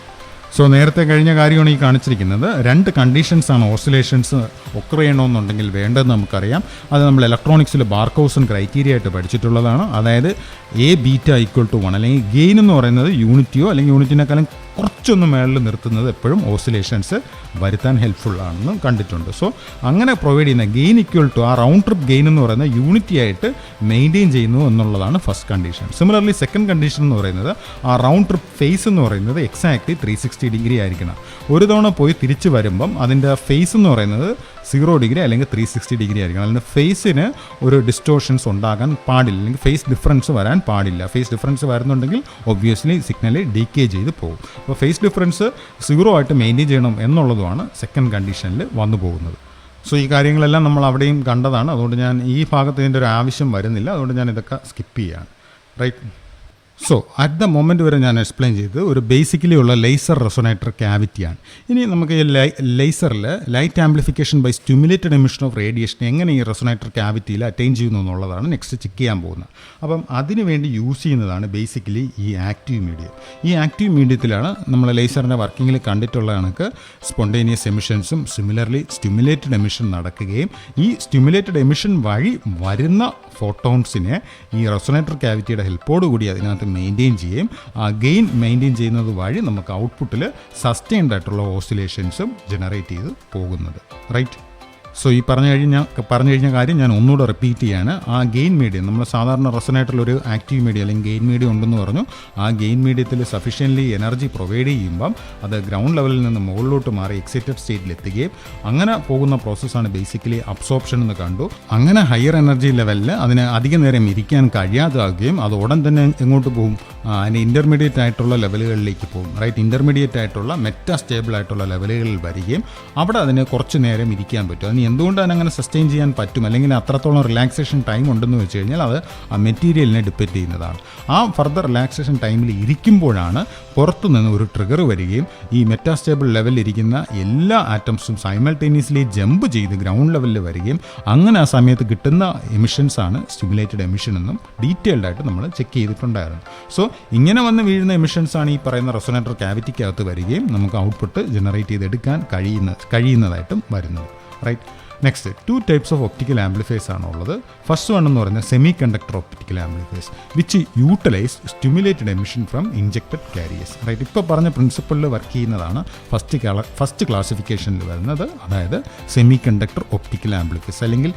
സോ നേരത്തെ കഴിഞ്ഞ കാര്യമാണ് ഈ കാണിച്ചിരിക്കുന്നത്. 2 കണ്ടീഷൻസാണ് ഓസിലേഷൻസ് ഒക്കർ ചെയ്യണമെന്നുണ്ടെങ്കിൽ വേണ്ടതെന്ന് നമുക്കറിയാം. അത് നമ്മൾ ഇലക്ട്രോണിക്സിൽ ബാർക്കൗസൻ ക്രൈറ്റീരിയ ആയിട്ട് പഠിച്ചിട്ടുള്ളതാണ്. അതായത് എ ബീറ്റ ഈക്വൽ ടു 1, അല്ലെങ്കിൽ ഗെയിൻ എന്ന് പറയുന്നത് യൂണിറ്റിയോ അല്ലെങ്കിൽ യൂണിറ്റിനേക്കാളും കുറച്ചൊന്ന് മേളിൽ നിർത്തുന്നത് എപ്പോഴും ഓസിലേഷൻസ് വരുത്താൻ ഹെൽപ്ഫുൾ ആണെന്ന് കണ്ടിട്ടുണ്ട്. സോ അങ്ങനെ പ്രൊവൈഡ് ചെയ്യുന്ന ഗെയിൻ ഈക്വൽ ടു ആ റൗണ്ട് ട്രിപ്പ് ഗെയിൻ എന്ന് പറയുന്നത് യൂണിറ്റി ആയിട്ട് മെയിൻറ്റെയിൻ ചെയ്യുന്നു എന്നുള്ളതാണ് first condition. Similarly second condition എന്ന് പറയുന്നത് ആ റൗണ്ട് ട്രിപ്പ് ഫേസ് എന്ന് പറയുന്നത് എക്സാക്ട്ലി 360 ഡിഗ്രി ആയിരിക്കണം. ഒരു തവണ പോയി തിരിച്ച് വരുമ്പം അതിൻ്റെ ഫേസ് എന്ന് പറയുന്നത് 0 ഡിഗ്രി അല്ലെങ്കിൽ 360 ഡിഗ്രി ആയിരിക്കണം. അല്ലെങ്കിൽ ഫേസിന് ഒരു ഡിസ്റ്റോർഷൻസ് ഉണ്ടാകാൻ പാടില്ല, അല്ലെങ്കിൽ ഫേസ് ഡിഫറൻസ് വരാൻ പാടില്ല. ഫേസ് ഡിഫറൻസ് വരുന്നുണ്ടെങ്കിൽ ഒബ്വിയസ്ലി സിഗ്നൽ ഡീക്കേ ചെയ്ത് പോകും. അപ്പോൾ ഫേസ് ഡിഫറൻസ് 0 ആയിട്ട് മെയിൻറ്റെയിൻ ചെയ്യണം എന്നുള്ളതുമാണ് സെക്കൻഡ് കണ്ടീഷനിൽ വന്നു പോകുന്നത്. സോ ഈ കാര്യങ്ങളെല്ലാം നമ്മൾ അവിടെയും കണ്ടതാണ്. അതുകൊണ്ട് ഞാൻ ഈ ഭാഗത്ത് ഇതിൻ്റെ ഒരു ആവശ്യം വരുന്നില്ല. അതുകൊണ്ട് ഞാൻ ഇതൊക്കെ സ്കിപ്പ് ചെയ്യുകയാണ്. Right. So at the moment വരെ ഞാൻ എക്സ്പ്ലെയിൻ ചെയ്തത് ഒരു ബേസിക്കലി ഉള്ള ലേസർ റെസൊണേറ്റർ ക്യാവിറ്റിയാണ്. ഇനി നമുക്ക് ഈ ലേസറിൽ light amplification by stimulated emission of radiation എങ്ങനെ ഈ റെസൊണേറ്റർ ക്യാവിറ്റിയിൽ അറ്റൈൻ ചെയ്യുന്നു എന്നുള്ളതാണ് നെക്സ്റ്റ് ചെക്ക് ചെയ്യാൻ പോകുന്നത്. അപ്പം അതിനു വേണ്ടി യൂസ് ചെയ്യുന്നതാണ് ബേസിക്കലി ഈ ആക്റ്റീവ് മീഡിയം. ഈ ആക്റ്റീവ് മീഡിയത്തിലാണ് നമ്മൾ ലേസറിൻ്റെ വർക്കിങ്ങിൽ കണ്ടിട്ടുള്ള കണക്ക് സ്പോണ്ടേനിയസ് എമിഷൻസും സിമിലർലി സ്റ്റിമുലേറ്റഡ് എമിഷൻ നടക്കുകയും ഈ സ്റ്റിമുലേറ്റഡ് എമിഷൻ വഴി വരുന്ന ഫോട്ടോൺസിനെ ഈ റെസൊണേറ്റർ ക്യാവിറ്റിയുടെ ഹെൽപ്പോടുകൂടി അതിനകത്ത് മെയിൻറ്റെയിൻ ചെയ്യുകയും ആ ഗെയിൻ മെയിൻറ്റെയിൻ ചെയ്യുന്നത് വഴി നമുക്ക് ഔട്ട്പുട്ടിൽ സസ്റ്റെയിൻഡ് ആയിട്ടുള്ള ഓസിലേഷൻസും ജനറേറ്റ് ചെയ്ത് പോകുന്നത്. റൈറ്റ്. സോ ഈ പറഞ്ഞു കഴിഞ്ഞ കാര്യം ഞാൻ ഒന്നുകൂടെ റിപ്പീറ്റ് ചെയ്യാണ്. ആ ഗെയിൻ മീഡിയം നമ്മൾ സാധാരണ റെസൊണേറ്ററിൽ ഒരു ആക്റ്റീവ് മീഡിയം അല്ലെങ്കിൽ ഗെയിൻ മീഡിയം ഉണ്ടെന്ന് പറഞ്ഞു. ആ ഗെയിൻ മീഡിയത്തിൽ സഫീഷ്യൻ്റ്ലി എനർജി പ്രൊവൈഡ് ചെയ്യുമ്പം അത് ഗ്രൗണ്ട് ലെവലിൽ നിന്ന് മുകളിലോട്ട് മാറി എക്സൈറ്റഡ് സ്റ്റേറ്റിൽ എത്തുകയും അങ്ങനെ പോകുന്ന പ്രോസസ്സാണ് ബേസിക്കലി അബ്സോർപ്ഷൻ എന്ന് കണ്ടു. അങ്ങനെ ഹയർ എനർജി ലെവലിൽ അതിന് അധികം നേരം ഇരിക്കാൻ കഴിയാതാകുകയും അത് ഉടൻ തന്നെ എങ്ങോട്ട് പോകും, അതിൻ്റെ ഇൻ്റർമീഡിയറ്റ് ആയിട്ടുള്ള ലെവലുകളിലേക്ക് പോകും. റൈറ്റ്. ഇൻ്റർമീഡിയറ്റ് ആയിട്ടുള്ള മെറ്റാ സ്റ്റേബിൾ ആയിട്ടുള്ള ലെവലുകളിൽ വരികയും അവിടെ അതിന് കുറച്ച് നേരം ഇരിക്കാൻ പറ്റും. അതിന് എന്തുകൊണ്ടാണ് അങ്ങനെ സസ്റ്റെയിൻ ചെയ്യാൻ പറ്റും, അല്ലെങ്കിൽ അത്രത്തോളം റിലാക്സേഷൻ ടൈം ഉണ്ടെന്ന് വെച്ച് കഴിഞ്ഞാൽ അത് ആ മെറ്റീരിയലിനെ ഡിപ്പെൻഡ് ചെയ്യുന്നതാണ്. ആ ഫർദർ റിലാക്സേഷൻ ടൈമിൽ ഇരിക്കുമ്പോഴാണ് പുറത്തു നിന്ന് ഒരു ട്രിഗർ വരികയും ഈ മെറ്റാസ്റ്റേബിൾ ലെവലിൽ ഇരിക്കുന്ന എല്ലാ ആറ്റംസും സൈമൾട്ടേനിയസ്ലി ജമ്പ് ചെയ്ത് ഗ്രൗണ്ട് ലെവലിൽ വരികയും അങ്ങനെ ആ സമയത്ത് കിട്ടുന്ന എമിഷൻസാണ് സ്റ്റിമുലേറ്റഡ് എമിഷൻ എന്നും ഡീറ്റെയിൽഡ് ആയിട്ട് നമ്മൾ ചെക്ക് ചെയ്തിട്ടുണ്ടായിരുന്നു. സോ ഇങ്ങനെ വന്ന് വീഴുന്ന എമിഷൻസാണ് ഈ പറയുന്ന റെസൊണേറ്റർ ക്യാവിറ്റിക്കകത്ത് വരികയും നമുക്ക് ഔട്ട്പുട്ട് ജനറേറ്റ് ചെയ്തെടുക്കാൻ കഴിയുന്നതായിട്ടും വരുന്നത്. Right. Next 2 types of optical amplifiers ആണ് ഉള്ളത്. ഫസ്റ്റ് വൺ എന്ന് പറയുന്നത് semiconductor optical amplifiers which utilise stimulated emission from injected carriers. Right. ഇപ്പോൾ പറഞ്ഞ പ്രിൻസിപ്പിളിൽ വർക്ക് ചെയ്യുന്നതാണ് ഫസ്റ്റ് ക്ലാസിഫിക്കേഷനിൽ വരുന്നത്, അതായത് സെമി കണ്ടക്ടർ ഒപ്റ്റിക്കൽ ആംപ്ലിഫയേഴ്സ് അല്ലെങ്കിൽ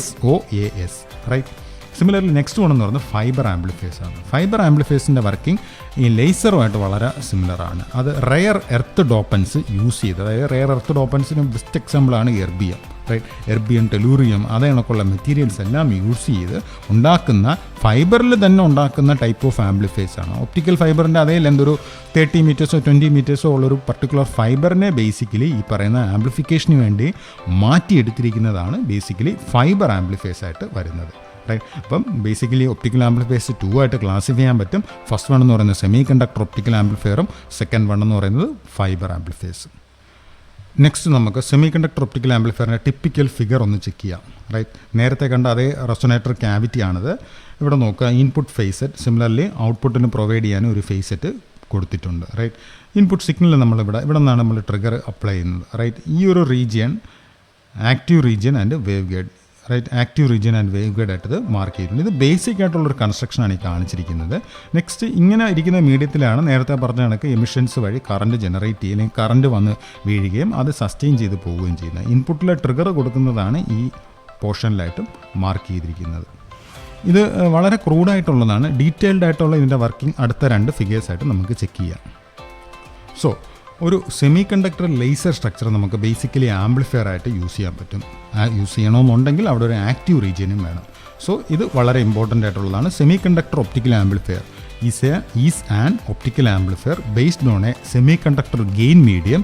SOAS. Right. Similarly next one എന്ന് പറയുന്നത് ഫൈബർ ആംപ്ലിഫയേഴ്സ് ആണ്. ഫൈബർ ആംപ്ലിഫയേഴ്സിൻ്റെ വർക്കിംഗ് ഈ ലേസറുമായിട്ട് വളരെ സിമിലറാണ്. അത് റെയർ എർത്ത് ഡോപ്പൻസ് യൂസ് ചെയ്ത്, അതായത് റെയർ എർത്ത് ഡോപ്പൻസിന് ബെസ്റ്റ് എക്സാമ്പിളാണ് എർബിയം. റൈറ്റ്. എർബിയം, ടെലൂറിയം, അത് കണക്കുള്ള മെറ്റീരിയൽസ് എല്ലാം യൂസ് ചെയ്ത് ഉണ്ടാക്കുന്ന ഫൈബറിൽ തന്നെ ഉണ്ടാക്കുന്ന ടൈപ്പ് ഓഫ് ആംപ്ലിഫയേഴ്സ് ആണ്. ഒപ്റ്റിക്കൽ ഫൈബറിൻ്റെ അതേ ലെന്ത് ഒരു 30 മീറ്റേഴ്സോ 20 മീറ്റേഴ്സോ ഉള്ളൊരു പർട്ടിക്കുലർ ഫൈബറിനെ ബേസിക്കലി ഈ പറയുന്ന ആംപ്ലിഫിക്കേഷന് വേണ്ടി മാറ്റിയെടുത്തിരിക്കുന്നതാണ് ബേസിക്കലി ഫൈബർ ആംപ്ലിഫയേഴ്സ് ആയിട്ട് വരുന്നത്. റൈറ്റ്. അപ്പം ബേസിക്കലി ഒപ്റ്റിക്കൽ ആംപ്ലിഫയേഴ്സ് 2 ആയിട്ട് ക്ലാസിഫൈ ചെയ്യാൻ പറ്റും. ഫസ്റ്റ് വൺ എന്ന് പറയുന്നത് സെമി കണ്ടക്ടർ ഒപ്റ്റിക്കൽ ആംപ്ലിഫയറും സെക്കൻഡ് വൺ എന്ന് പറയുന്നത് ഫൈബർ ആംപ്ലിഫയേഴ്സ്. നെക്സ്റ്റ് നമുക്ക് സെമി കണ്ടക്ടർ ഒപ്റ്റിക്കൽ ആംപ്ലിഫയറിൻ്റെ ടിപ്പിക്കൽ ഫിഗർ ഒന്ന് ചെക്ക് ചെയ്യാം. റൈറ്റ്. നേരത്തെ കണ്ട അതേ റെസൊണേറ്റർ ക്യാവിറ്റിയാണിത്. ഇവിടെ നോക്കുക, ഇൻപുട്ട് ഫേസ് സെറ്റ്, സിമിലർലി ഔട്ട്പുട്ടിന് പ്രൊവൈഡ് ചെയ്യാനും ഒരു ഫേസ് സെറ്റ് കൊടുത്തിട്ടുണ്ട്. റൈറ്റ്. ഇൻപുട്ട് സിഗ്നൽ ഇവിടെ നിന്നാണ് നമ്മൾ ട്രിഗർ അപ്ലൈ ചെയ്യുന്നത്. റൈറ്റ്. ഈ ഒരു region active region and waveguide. Right. Active region and waveguide ആയിട്ട് ഇത് മാർക്ക് ചെയ്തിട്ടുണ്ട്. ഇത് ബേസിക് ആയിട്ടുള്ളൊരു കൺസ്ട്രക്ഷനാണ് ഈ കാണിച്ചിരിക്കുന്നത്. നെക്സ്റ്റ്, ഇങ്ങനെ ഇരിക്കുന്ന മീഡിയത്തിലാണ് നേരത്തെ പറഞ്ഞ കണക്ക് എമിഷൻസ് വഴി കറണ്ട് ജനറേറ്റ് ചെയ്യുകയും അല്ലെങ്കിൽ കറണ്ട് വന്ന് വീഴുകയും അത് സസ്റ്റെയിൻ ചെയ്ത് പോവുകയും ചെയ്യുന്നത്. ഇൻപുട്ടിലെ ട്രിഗർ കൊടുക്കുന്നതാണ് ഈ പോർഷനിലായിട്ടും മാർക്ക് ചെയ്തിരിക്കുന്നത്. ഇത് വളരെ ക്രൂഡായിട്ടുള്ളതാണ്. ഡീറ്റെയിൽഡ് ആയിട്ടുള്ള ഇതിൻ്റെ വർക്കിംഗ് അടുത്ത 2 ഫിഗേഴ്സായിട്ട് നമുക്ക് ചെക്ക് ചെയ്യാം. സോ ഒരു സെമി കണ്ടക്ടർ ലേസർ സ്ട്രക്ചർ നമുക്ക് ബേസിക്കലി ആംപ്ലിഫയർ ആയിട്ട് യൂസ് ചെയ്യാൻ പറ്റും. യൂസ് ചെയ്യണമെന്നുണ്ടെങ്കിൽ അവിടെ ഒരു ആക്റ്റീവ് റീജിയനും വേണം. സോ ഇത് വളരെ ഇമ്പോർട്ടൻ്റ് ആയിട്ടുള്ളതാണ്. Semi conductor optical amplifier is an optical amplifier based on a semiconductor gain medium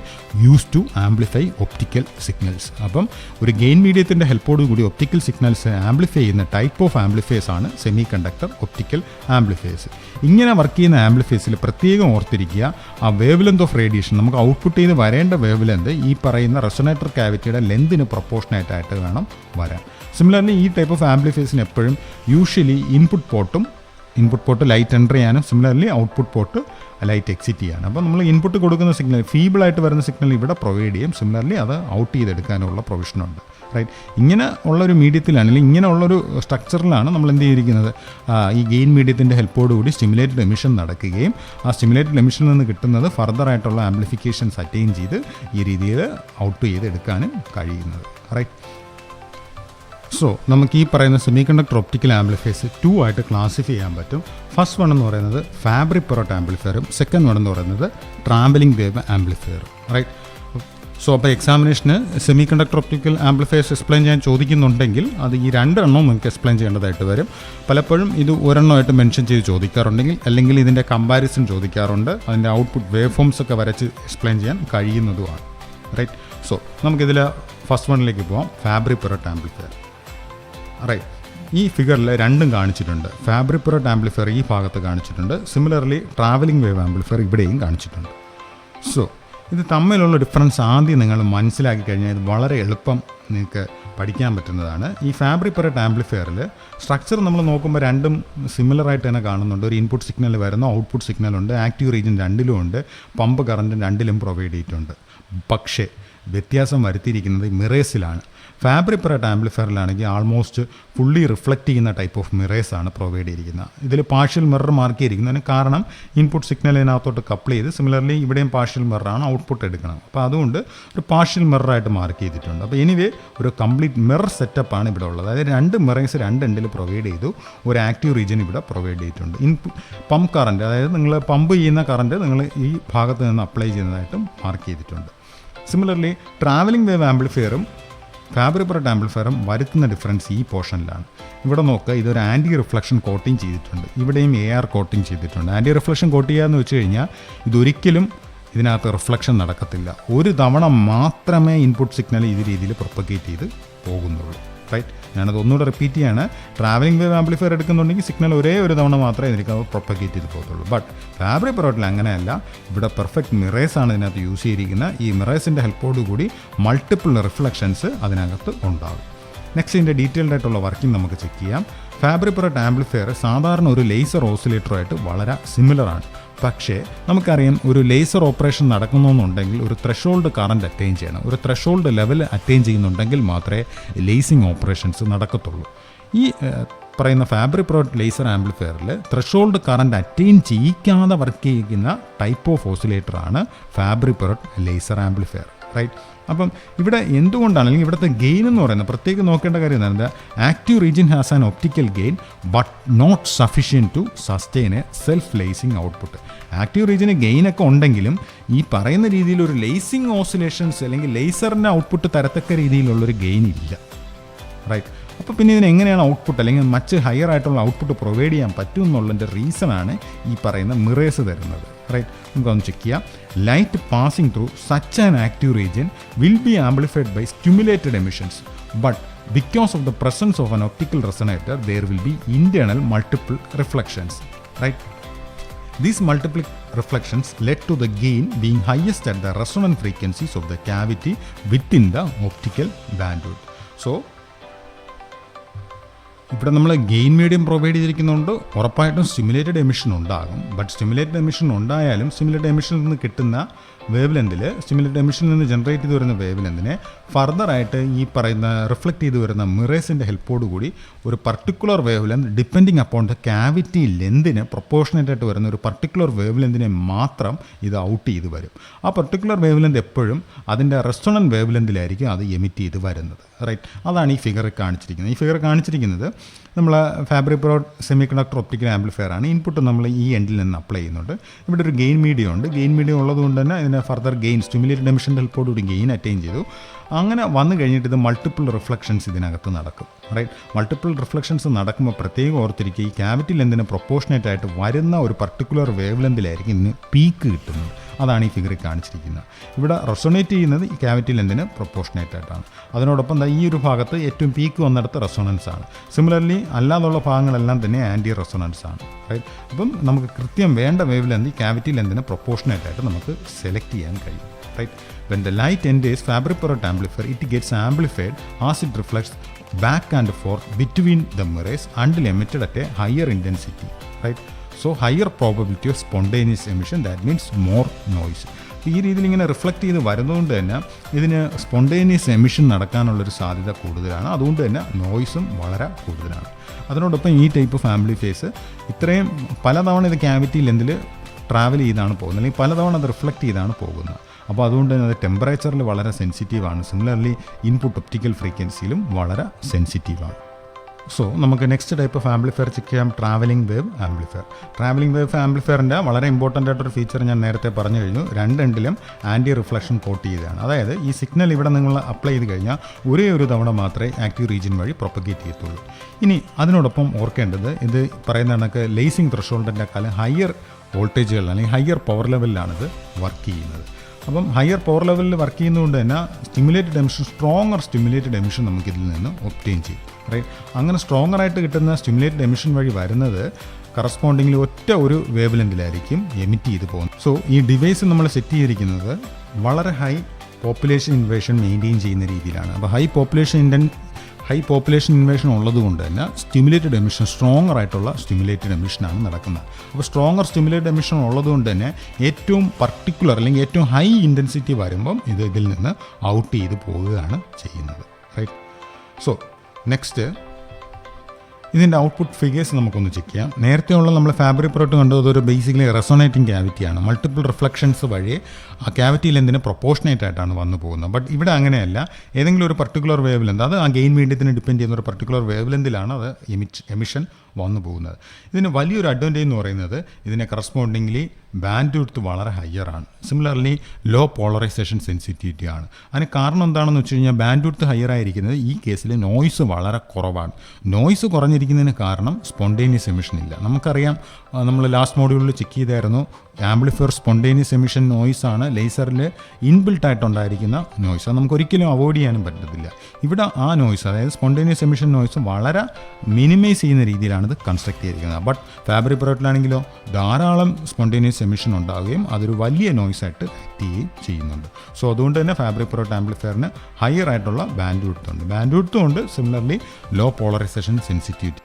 used to amplify optical signals. അപ്പം ഒരു ഗെയിൻ മീഡിയത്തിൻ്റെ ഹെൽപ്പോട് കൂടി ഒപ്റ്റിക്കൽ സിഗ്നൽസ് ആംപ്ലിഫൈ ചെയ്യുന്ന ടൈപ്പ് ഓഫ് ആംപ്ലിഫയേഴ്സ് ആണ് സെമി കണ്ടക്ടർ ഒപ്റ്റിക്കൽ ആംപ്ലിഫയേഴ്സ്. ഇങ്ങനെ work ചെയ്യുന്ന ആംപ്ലിഫയേഴ്സിൽ പ്രത്യേകം ഓർത്തിരിക്കുക, ആ വേവ് ലെന്ത് ഓഫ് റേഡിയേഷൻ നമുക്ക് ഔട്ട്പുട്ട് ചെയ്ത് വരേണ്ട വേവ് ലെന്ത് ഈ പറയുന്ന റെസൊണേറ്റർ ക്യാവിറ്റിയുടെ ലെന്തിന് പ്രൊപ്പോർഷനേറ്റായിട്ട് വേണം വരാൻ. സിമിലർലി ഈ ടൈപ്പ് ഓഫ് ആംപ്ലിഫയേഴ്സിന് എപ്പോഴും usually input port light enter ചെയ്യാനും similarly output port light exit ചെയ്യാനും. അപ്പോൾ നമ്മൾ ഇൻപുട്ട് കൊടുക്കുന്ന സിഗ്നൽ ഫീബിളായിട്ട് വരുന്ന സിഗ്നൽ ഇവിടെ പ്രൊവൈഡ് ചെയ്യും. സിമിലർലി അത് ഔട്ട് ചെയ്തെടുക്കാനുള്ള പ്രൊവിഷനുണ്ട്. റൈറ്റ്. ഇങ്ങനെ ഉള്ളൊരു മീഡിയത്തിലാണ്, അല്ലെങ്കിൽ ഇങ്ങനെ ഉള്ളൊരു സ്ട്രക്ചറിലാണ് നമ്മൾ എന്ത് ചെയ്തിരിക്കുന്നത്, ഈ ഗെയിൻ മീഡിയത്തിൻ്റെ ഹെൽപ്പോടുകൂടി സ്റ്റിമുലേറ്റഡ് എമിഷൻ നടക്കുകയും ആ സ്റ്റിമുലേറ്റഡ് എമിഷനിൽ നിന്ന് കിട്ടുന്നത് ഫർദറായിട്ടുള്ള ആംപ്ലിഫിക്കേഷൻസ് അറ്റൈൻ ചെയ്ത് ഈ രീതിയിൽ ഔട്ട് ചെയ്തെടുക്കാനും കഴിയുന്നത്. റൈറ്റ്. സോ നമുക്ക് ഈ പറയുന്ന സെമി കണ്ടക്ടർ ഒപ്റ്റിക്കൽ ആംപ്ലിഫയേഴ്സ് 2 ആയിട്ട് ക്ലാസിഫൈ ചെയ്യാൻ പറ്റും. ഫസ്റ്റ് വൺ എന്ന് പറയുന്നത് ഫാബ്രിക് പെറോട്ട് ആംപ്ലിഫയറും സെക്കൻഡ് വൺ എന്ന് പറയുന്നത് ട്രാവലിംഗ് വേവ് ആംപ്ലിഫയറും. റൈറ്റ്. സോ അപ്പോൾ എക്സാമിനേഷന് semiconductor optical amplifiers explain ചെയ്യാൻ ചോദിക്കുന്നുണ്ടെങ്കിൽ അത് ഈ 2 എണ്ണവും നമുക്ക് എക്സ്പ്ലെയിൻ ചെയ്യേണ്ടതായിട്ട് വരും. പലപ്പോഴും ഇത് ഒരെണ്ണമായിട്ട് മെൻഷൻ ചെയ്ത് ചോദിക്കാറുണ്ടെങ്കിൽ അല്ലെങ്കിൽ ഇതിൻ്റെ കമ്പാരിസൺ ചോദിക്കാറുണ്ട്. അതിൻ്റെ ഔട്ട്പുട്ട് വേവ് ഫോംസ് ഒക്കെ വരച്ച് എക്സ്പ്ലെയിൻ ചെയ്യാൻ കഴിയുന്നതുമാണ്. റൈറ്റ്. സോ നമുക്കിതിൽ ഫസ്റ്റ് വണ്ണിലേക്ക് പോകാം, ഫാബ്രിക് പെറോട്ട് ആംപ്ലിഫയർ. റൈറ്റ്. ഈ ഫിഗറിൽ 2ഉം കാണിച്ചിട്ടുണ്ട്. ഫാബ്രിക് പെറോട്ട് ആംപ്ലിഫയർ ഈ ഭാഗത്ത് കാണിച്ചിട്ടുണ്ട്. സിമിലർലി ട്രാവലിംഗ് വേവ് ആംപ്ലിഫയർ ഇവിടെയും കാണിച്ചിട്ടുണ്ട്. സോ ഇത് തമ്മിലുള്ള ഡിഫറൻസ് ആദ്യം നിങ്ങൾ മനസ്സിലാക്കി കഴിഞ്ഞാൽ ഇത് വളരെ എളുപ്പം നിങ്ങൾക്ക് പഠിക്കാൻ പറ്റുന്നതാണ്. ഈ ഫാബ്രിക് പെറോട്ട് ആംപ്ലിഫയറിൽ സ്ട്രക്ചർ നമ്മൾ നോക്കുമ്പോൾ 2ഉം സിമിലറായിട്ട് തന്നെ കാണുന്നുണ്ട്. ഒരു ഇൻപുട്ട് സിഗ്നൽ വരുന്ന ഔട്ട്പുട്ട് സിഗ്നലുണ്ട്, ആക്റ്റീവ് റീജിയൻ 2ലും ഉണ്ട്, പമ്പ് കറണ്ട് 2ലും പ്രൊവൈഡ് ചെയ്തിട്ടുണ്ട്. പക്ഷേ വ്യത്യാസം വരുത്തിയിരിക്കുന്നത് മിറേഴ്സിലാണ്. ഫാബ്രിക് പെറോട്ട് ആംപ്ലിഫയറിലാണെങ്കിൽ ആൾമോസ്റ്റ് ഫുള്ളി റിഫ്ലക്റ്റ് ചെയ്യുന്ന ടൈപ്പ് ഓഫ് മിറേഴ്സാണ് പ്രൊവൈഡ് ചെയ്തിരിക്കുന്നത്. ഇതിൽ പാർഷ്യൽ മിറർ മാർക്ക് ചെയ്തിരിക്കുന്നതിന് കാരണം ഇൻപുട്ട് സിഗ്നലിനകത്തോട്ട് കപ്പിൾ ചെയ്ത് സിമിലർലി ഇവിടെയും പാർഷ്യൽ മിററാണ് ഔട്ട്പുട്ട് എടുക്കണം. അപ്പോൾ അതുകൊണ്ട് ഒരു പാർഷ്യൽ മിററായിട്ട് മാർക്ക് ചെയ്തിട്ടുണ്ട്. അപ്പോൾ എനിവേ ഒരു കംപ്ലീറ്റ് മിറർ സെറ്റപ്പാണ് ഇവിടെ ഉള്ളത്. അതായത് 2 മിറേഴ്സ് 2 എൻഡിൽ പ്രൊവൈഡ് ചെയ്തു, ഒരു ആക്റ്റീവ് റീജിയൻ ഇവിടെ പ്രൊവൈഡ് ചെയ്തിട്ടുണ്ട്. പമ്പ് കറണ്ട്, അതായത് നിങ്ങൾ പമ്പ് ചെയ്യുന്ന കറണ്ട് നിങ്ങൾ ഈ ഭാഗത്ത് നിന്ന് അപ്ലൈ ചെയ്യുന്നതായിട്ടും മാർക്ക് ചെയ്തിട്ടുണ്ട്. Similarly travelling wave ആംപ്ലിഫയറും fabric Perot ആംപ്ലിഫയറും വരുത്തുന്ന ഡിഫറൻസ് ഈ പോർഷനിലാണ്. ഇവിടെ നോക്കുക, ഇതൊരു ആൻറ്റി റിഫ്ലക്ഷൻ കോട്ടിങ് ചെയ്തിട്ടുണ്ട്, ഇവിടെയും AR കോട്ടിങ് ചെയ്തിട്ടുണ്ട്. ആൻറ്റി റിഫ്ലക്ഷൻ കോട്ട് ചെയ്യുക എന്ന് വെച്ച് കഴിഞ്ഞാൽ ഇതൊരിക്കലും ഇതിനകത്ത് റിഫ്ലക്ഷൻ നടക്കത്തില്ല. ഒരു തവണ മാത്രമേ ഇൻപുട്ട് സിഗ്നൽ ഈ രീതിയിൽ പ്രൊപ്പഗേറ്റ് ചെയ്ത് പോകുന്നുള്ളൂ. റൈറ്റ്, ഞാനത് ഒന്നുകൂടെ റിപ്പീറ്റ് ചെയ്യാണ്. ട്രാവലിംഗ് വേവ് ആംപ്ലിഫയർ എടുക്കുന്നുണ്ടെങ്കിൽ സിഗ്നൽ ഒരേ ഒരു തവണ മാത്രമേ ഇതിലേക്ക് പ്രൊപ്പഗേറ്റ് ചെയ്ത് പോകത്തുള്ളൂ. ബട്ട് ഫാബ്രിക് പെറോട്ടിൽ അങ്ങനെയല്ല. ഇവിടെ പെർഫെക്റ്റ് മിറേഴ്സാണ് ഇതിനകത്ത് യൂസ് ചെയ്തിരിക്കുന്നത്. ഈ മിറേഴ്സിൻ്റെ ഹെൽപ്പോടു കൂടി മൾട്ടിപ്പിൾ റിഫ്ലക്ഷൻസ് അതിനകത്ത് ഉണ്ടാകും. നെക്സ്റ്റ് ഇതിൻ്റെ ഡീറ്റെയിൽഡ് ആയിട്ടുള്ള വർക്കിംഗ് നമുക്ക് ചെക്ക് ചെയ്യാം. ഫാബ്രിക് പെറോട്ട് ആംപ്ലിഫയർ സാധാരണ ഒരു ലേസർ ഓസിലേറ്ററുമായിട്ട് വളരെ സിമിലറാണ്. പക്ഷേ നമുക്കറിയാം, ഒരു ലേസർ ഓപ്പറേഷൻ നടക്കണമെന്നുണ്ടെങ്കിൽ ഒരു ത്രഷോൾഡ് കറണ്ട് അറ്റൈൻ ചെയ്യണം. ഒരു ത്രഷോൾഡ് ലെവൽ അറ്റൈൻ ചെയ്യുന്നുണ്ടെങ്കിൽ മാത്രമേ ലേസിംഗ് ഓപ്പറേഷൻസ് നടക്കത്തുള്ളൂ. ഈ പറയുന്ന ഫാബ്രിക് പെറോട്ട് ലേസർ ആംപ്ലിഫയറിൽ ത്രഷോൾഡ് കറണ്ട് അറ്റൈൻ ചെയ്യിക്കാതെ വർക്ക് ചെയ്യുന്ന ടൈപ്പ് ഓഫ് ഓസിലേറ്ററാണ് Fabry Perot laser amplifier. Right, അപ്പം ഇവിടെ എന്തുകൊണ്ടാണ്, അല്ലെങ്കിൽ ഇവിടുത്തെ ഗെയിൻ എന്ന് പറയുന്നത് പ്രത്യേകം നോക്കേണ്ട കാര്യം എന്താണ്? Active region has an optical gain but not sufficient to sustain a self lasing output. Active റീജിയന് ഗെയിനൊക്കെ ഉണ്ടെങ്കിലും ഈ പറയുന്ന രീതിയിൽ ഒരു ലേസിംഗ് ഓസിലേഷൻസ് അല്ലെങ്കിൽ ലേസറിൻ്റെ ഔട്ട്പുട്ട് തരത്തക്ക രീതിയിലുള്ളൊരു ഗെയിൻ ഇല്ല. റൈറ്റ്, അപ്പോൾ പിന്നെ ഇതിന് എങ്ങനെയാണ് ഔട്ട്പുട്ട് അല്ലെങ്കിൽ മറ്റ് ഹയർ ആയിട്ടുള്ള ഔട്ട്പുട്ട് പ്രൊവൈഡ് ചെയ്യാൻ പറ്റും എന്നുള്ളതിൻ്റെ റീസണാണ് ഈ പറയുന്ന മിറേഴ്സ് തരുന്നത്. റൈറ്റ്, നമുക്കൊന്ന് ചെക്ക് ചെയ്യാം. Light passing through such an active region will be amplified by stimulated emissions, but because of the presence of an optical resonator there will be internal multiple reflections. Right, these multiple reflections led to the gain being highest at the resonant frequencies of the cavity within the optical bandwidth. So ഇവിടെ നമ്മൾ gain medium provide ചെയ്തിരിക്കുന്നുണ്ട്. ഉറപ്പായിട്ടും stimulated emission ഉണ്ടാകും. But stimulated emission ഉണ്ടായാലും stimulated എമിഷനിൽ നിന്ന് കിട്ടുന്ന wave ലെന്തിൽ, stimulated എമിഷനിൽ നിന്ന് ജനറേറ്റ് ചെയ്ത് വരുന്ന വേവ് ലെന്തിനെ ഫർദറായിട്ട് ഈ പറയുന്ന റിഫ്ലക്റ്റ് ചെയ്ത് വരുന്ന മിറേഴ്സിൻ്റെ ഹെൽപ്പോടുകൂടി ഒരു particular wavelength depending upon the cavity ലെന്തിന് പ്രൊപ്പോർഷനേറ്റ് ആയിട്ട് വരുന്ന ഒരു പർട്ടിക്കുലർ വേവ് ലെന്തിനെ മാത്രം ഇത് ഔട്ട് ചെയ്ത് വരും. ആ പർട്ടിക്കുലർ വേവ് ലെന്ത് എപ്പോഴും അതിൻ്റെ റെസൊണന്റ് വേവ് ലെന്തിലായിരിക്കും അത് എമിറ്റ് ചെയ്ത് വരുന്നത്. റൈറ്റ്, അതാണ് ഈ ഫിഗർ കാണിച്ചിരിക്കുന്നത്. ഈ ഫിഗർ കാണിച്ചിരിക്കുന്നത് നമ്മൾ Fabry Perot semiconductor optical amplifier ആണ്. ഇൻപുട്ട് നമ്മൾ ഈ എൻഡിൽ നിന്ന് അപ്ലൈ ചെയ്യുന്നുണ്ട്. ഇവിടെ ഒരു ഗെയിൻ മീഡിയം ഉണ്ട്. ഗെയിൻ മീഡിയം ഉള്ളതുകൊണ്ട് തന്നെ ഇതിന് ഫർദർ ഗെയിൻ സ്റ്റിമുലേറ്റഡ് എമിഷൻ്റെ ഹെൽപ്പോടുകൂടി ഗെയിൻ അറ്റൈൻ ചെയ്തു. അങ്ങനെ വന്നു കഴിഞ്ഞിട്ട് ഇത് മൾട്ടിപ്പിൾ റിഫ്ലക്ഷൻസ് ഇതിനകത്ത് നടക്കും. റൈറ്റ്, മൾട്ടിപ്പിൾ റിഫ്ലക്ഷൻസ് നടക്കുമ്പോൾ പ്രത്യേകം ഓർത്തിരിക്കുക, ഈ ക്യാവിറ്റി ലെന്തിന് പ്രൊപ്പോർഷനേറ്റ് ആയിട്ട് വരുന്ന ഒരു പർട്ടിക്കുലർ വേവ് ലെന്തിലായിരിക്കും ഇതിന് പീക്ക് കിട്ടുന്നത്. അതാണ് ഈ ഫിഗറിൽ കാണിച്ചിരിക്കുന്നത്. ഇവിടെ റെസൊണേറ്റ് ചെയ്യുന്നത് ഈ ക്യാവിറ്റി ലെന്തിന് പ്രൊപ്പോർഷനേറ്റ് ആയിട്ടാണ്. അതിനോടൊപ്പം ഈ ഒരു ഭാഗത്ത് ഏറ്റവും പീക്ക് വന്നിടത്ത് റെസൊണൻസ് ആണ്. സിമിലർലി അല്ലാതുള്ള ഭാഗങ്ങളെല്ലാം തന്നെ ആൻറ്റി റെസൊണൻസ് ആണ്. റൈറ്റ്, അപ്പം നമുക്ക് കൃത്യം വേണ്ട വേവ് ലെന്ത് ഈ ക്യാവിറ്റി ലെന്തിന് പ്രൊപ്പോർഷനേറ്റ് ആയിട്ട് നമുക്ക് സെലക്ട് ചെയ്യാൻ കഴിയും. Right? When the light enters Fabry Perot amplifier, it gets amplified as it reflects back and forth between the mirrors until emitted at a higher intensity. Right? So higher probability of spontaneous emission, that means more noise. ഈ രീതിയിൽ ഇങ്ങനെ reflect ചെയ്ത് വരുന്നതുകൊണ്ട് തന്നെ ഇതിന് spontaneous emission നടക്കാനുള്ളൊരു സാധ്യത കൂടുതലാണ്. അതുകൊണ്ട് തന്നെ നോയ്സും വളരെ കൂടുതലാണ്. അതിനോടൊപ്പം ഈ ടൈപ്പ് ഓഫ് ആംപ്ലിഫയേഴ്സ് ഇത്രയും പലതവണ ഇത് ക്യാവിറ്റി ലെന്തിൽ ട്രാവൽ ചെയ്താണ് പോകുന്നത്, അല്ലെങ്കിൽ പലതവണ അത് റിഫ്ലക്റ്റ് ചെയ്താണ് പോകുന്നത്. അപ്പോൾ അതുകൊണ്ട് തന്നെ അത് ടെമ്പറേച്ചറിൽ വളരെ സെൻസിറ്റീവാണ്. സിമിലർലി ഇൻപുട്ട് ഒപ്റ്റിക്കൽ ഫ്രീക്വൻസിയിലും വളരെ സെൻസിറ്റീവാണ്. സോ നമുക്ക് next type of amplifier check ചെയ്യാം, travelling wave amplifier. Travelling wave ആംപ്ലിഫയറിൻ്റെ വളരെ ഇമ്പോർട്ടൻ്റ് ആയിട്ടൊരു ഫീച്ചർ ഞാൻ നേരത്തെ പറഞ്ഞു കഴിഞ്ഞു. രണ്ടെണ്ടിലും ആൻറ്റി റിഫ്ലക്ഷൻ കോട്ട് ചെയ്തതാണ്. അതായത് ഈ സിഗ്നൽ ഇവിടെ നിങ്ങൾ അപ്ലൈ ചെയ്ത് കഴിഞ്ഞാൽ ഒരേ ഒരു തവണ മാത്രമേ ആക്റ്റീവ് റീജിയൻ വഴി പ്രൊപ്പഗേറ്റ് ചെയ്യത്തുള്ളൂ. ഇനി അതിനോടൊപ്പം ഓർക്കേണ്ടത്, ഇത് പറയുന്ന കണക്ക് ലേസിംഗ് ത്രഷോൾഡിൻ്റെ കാലം ഹയർ വോൾട്ടേജുകൾ അല്ലെങ്കിൽ ഹയർ പവർ ലെവലിലാണിത് വർക്ക് ചെയ്യുന്നത്. അപ്പം ഹയർ പവർ ലെവലിൽ വർക്ക് ചെയ്യുന്നതുകൊണ്ട് തന്നെ stimulated emission, stronger stimulated emission നമുക്കിതിൽ നിന്ന് ഒബ്റ്റെയിൻ ചെയ്യും. റൈറ്റ്, അങ്ങനെ സ്ട്രോങ്ങർ ആയിട്ട് കിട്ടുന്ന സ്റ്റിമുലേറ്റഡ് എമിഷൻ വഴി വരുന്നത് കറസ്പോണ്ടിങ്ങിൽ ഒറ്റ ഒരു വേവ് ലെന്തിലായിരിക്കും എമിറ്റ് ചെയ്ത് പോകുന്നത്. സോ ഈ ഡിവൈസ് നമ്മൾ സെറ്റ് ചെയ്തിരിക്കുന്നത് വളരെ ഹൈ പോപ്പുലേഷൻ ഇൻവേഷൻ മെയിൻറ്റെയിൻ ചെയ്യുന്ന രീതിയിലാണ്. അപ്പോൾ ഹൈ പോപ്പുലേഷൻ ഇൻവേഷൻ ഉള്ളതുകൊണ്ട് തന്നെ സ്റ്റിമുലേറ്റഡ് എമിഷൻ, സ്ട്രോങ്ങർ ആയിട്ടുള്ള സ്റ്റിമുലേറ്റഡ് എമിഷനാണ് നടക്കുന്നത്. അപ്പോൾ സ്ട്രോങ്ങർ സ്റ്റിമുലേറ്റഡ് എമിഷൻ ഉള്ളതുകൊണ്ട് തന്നെ ഏറ്റവും പർട്ടിക്കുലർ അല്ലെങ്കിൽ ഏറ്റവും ഹൈ ഇൻറ്റൻസിറ്റി വരുമ്പം ഇത് ഇതിൽ നിന്ന് ഔട്ട് ചെയ്ത് പോവുകയാണ് ചെയ്യുന്നത്. റൈറ്റ്, സോ നെക്സ്റ്റ് ഇതിൻ്റെ ഔട്ട്പുട്ട് ഫിഗേഴ്സ് നമുക്കൊന്ന് ചെക്ക് ചെയ്യാം. നേരത്തെയുള്ള നമ്മൾ ഫാബ്രിക് പെറോട്ട് കണ്ടത് ഒരു ബേസിക്കലി റെസൊണേറ്റിംഗ് ക്യാവിറ്റിയാണ്. മൾട്ടിപ്പിൾ റിഫ്ലക്ഷൻസ് വഴി ആ ക്യാവിറ്റി ലെന്തിന് പ്രൊപ്പോർഷനേറ്റ് ആയിട്ടാണ് വന്നു പോകുന്നത്. ബട്ട് ഇവിടെ അങ്ങനെയല്ല. ഏതെങ്കിലും ഒരു പർട്ടിക്കുലർ വേവ് ലെന്ത്, അത് ആ ഗെയിൻ മീഡിയത്തിന് ഡിപ്പെൻഡ് ചെയ്യുന്ന ഒരു പർട്ടിക്കുലർ വേവ് ലെന്തിലാണ് അത് എമിഷൻ വന്നു പോകുന്നത്. ഇതിന് വലിയൊരു അഡ്വാൻറ്റേജ് എന്ന് പറയുന്നത് ഇതിനെ കറസ്പോണ്ടിംഗ്ലി ബാൻഡ് വിഡ്ത്ത് വളരെ ഹയറാണ്. സിമിലർലി ലോ പോളറൈസേഷൻ സെൻസിറ്റിവിറ്റി ആണ്. അതിന് കാരണം എന്താണെന്ന് വെച്ച് കഴിഞ്ഞാൽ ബാൻഡ് വിഡ്ത്ത് ഹയർ ആയിരിക്കുന്നത് ഈ കേസിൽ നോയ്സ് വളരെ കുറവാണ്. നോയ്സ് കുറഞ്ഞിരിക്കുന്നതിന് കാരണം സ്പോണ്ടേനിയസ് എമിഷൻ ഇല്ല. നമുക്കറിയാം, നമ്മൾ ലാസ്റ്റ് മോഡ്യൂളിൽ ചെക്ക് ചെയ്തായിരുന്നു, ആംപ്ലിഫയർ സ്പോണ്ടേനിയസ് എമിഷൻ നോയ്സ് ആണ് ലേസറിൽ ഇൻബിൽട്ട് ആയിട്ടുണ്ടായിരിക്കുന്ന നോയ്സ്. അത് നമുക്ക് ഒരിക്കലും അവോയ്ഡ് ചെയ്യാനും പറ്റത്തില്ല. ഇവിടെ ആ നോയ്സ്, അതായത് സ്പോണ്ടേനിയസ് എമിഷൻ നോയ്സ് വളരെ മിനിമൈസ് ചെയ്യുന്ന രീതിയിലാണ് ഇത് കൺസ്ട്രക്ട് ചെയ്തിരിക്കുന്നത്. ബട്ട് ഫാബ്രിക് പ്രൊഡക്റ്റിലാണെങ്കിലോ ധാരാളം സ്പോണ്ടേനിയസ് എമിഷൻ ഉണ്ടാവുകയും അതൊരു വലിയ നോയ്സ് ആയിട്ട് ആക്ട് ചെയ്യുകയും ചെയ്യുന്നുണ്ട്. സോ അതുകൊണ്ട് തന്നെ ഫാബ്രിക് പ്രൊഡക്റ്റ് ആംപ്ലിഫയറിന് ഹയർ ആയിട്ടുള്ള ബാൻഡ് വിഡ്ത്ത് ഉണ്ട്. ബാൻഡ് വിഡ്ത്തും ഉണ്ട്, similarly low polarisation sensitivity.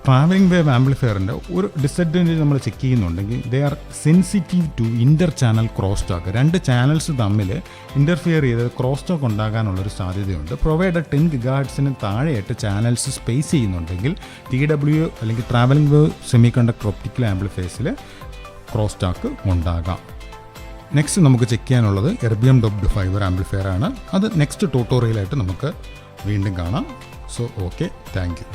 Travelling wave ആംപ്ലിഫയറിൻ്റെ ഒരു ഡിസഡ്വാൻറ്റേജ് നമ്മൾ ചെക്ക് ചെയ്യുന്നുണ്ടെങ്കിൽ they are sensitive to inter channel crosstalk. രണ്ട് ചാനൽസ് തമ്മിൽ ഇൻ്റർഫിയർ ചെയ്ത് ക്രോസ് ടോക്ക് ഉണ്ടാകാനുള്ളൊരു സാധ്യതയുണ്ട്. പ്രൊവൈഡർ 10 GHz താഴെയായിട്ട് ചാനൽസ് സ്പേസ് ചെയ്യുന്നുണ്ടെങ്കിൽ TW അല്ലെങ്കിൽ travelling wave semiconductor optical ആംപ്ലിഫയേഴ്സിൽ ക്രോസ് ടോക്ക് ഉണ്ടാകാം. നെക്സ്റ്റ് നമുക്ക് ചെക്ക് ചെയ്യാനുള്ളത് എർബിയം ഡോപ്ഡ് ഫൈബർ ആംപ്ലിഫയർ ആണ്. അത് നെക്സ്റ്റ് ട്യൂട്ടോറിയലായിട്ട് നമുക്ക് വീണ്ടും കാണാം. So okay, thank you.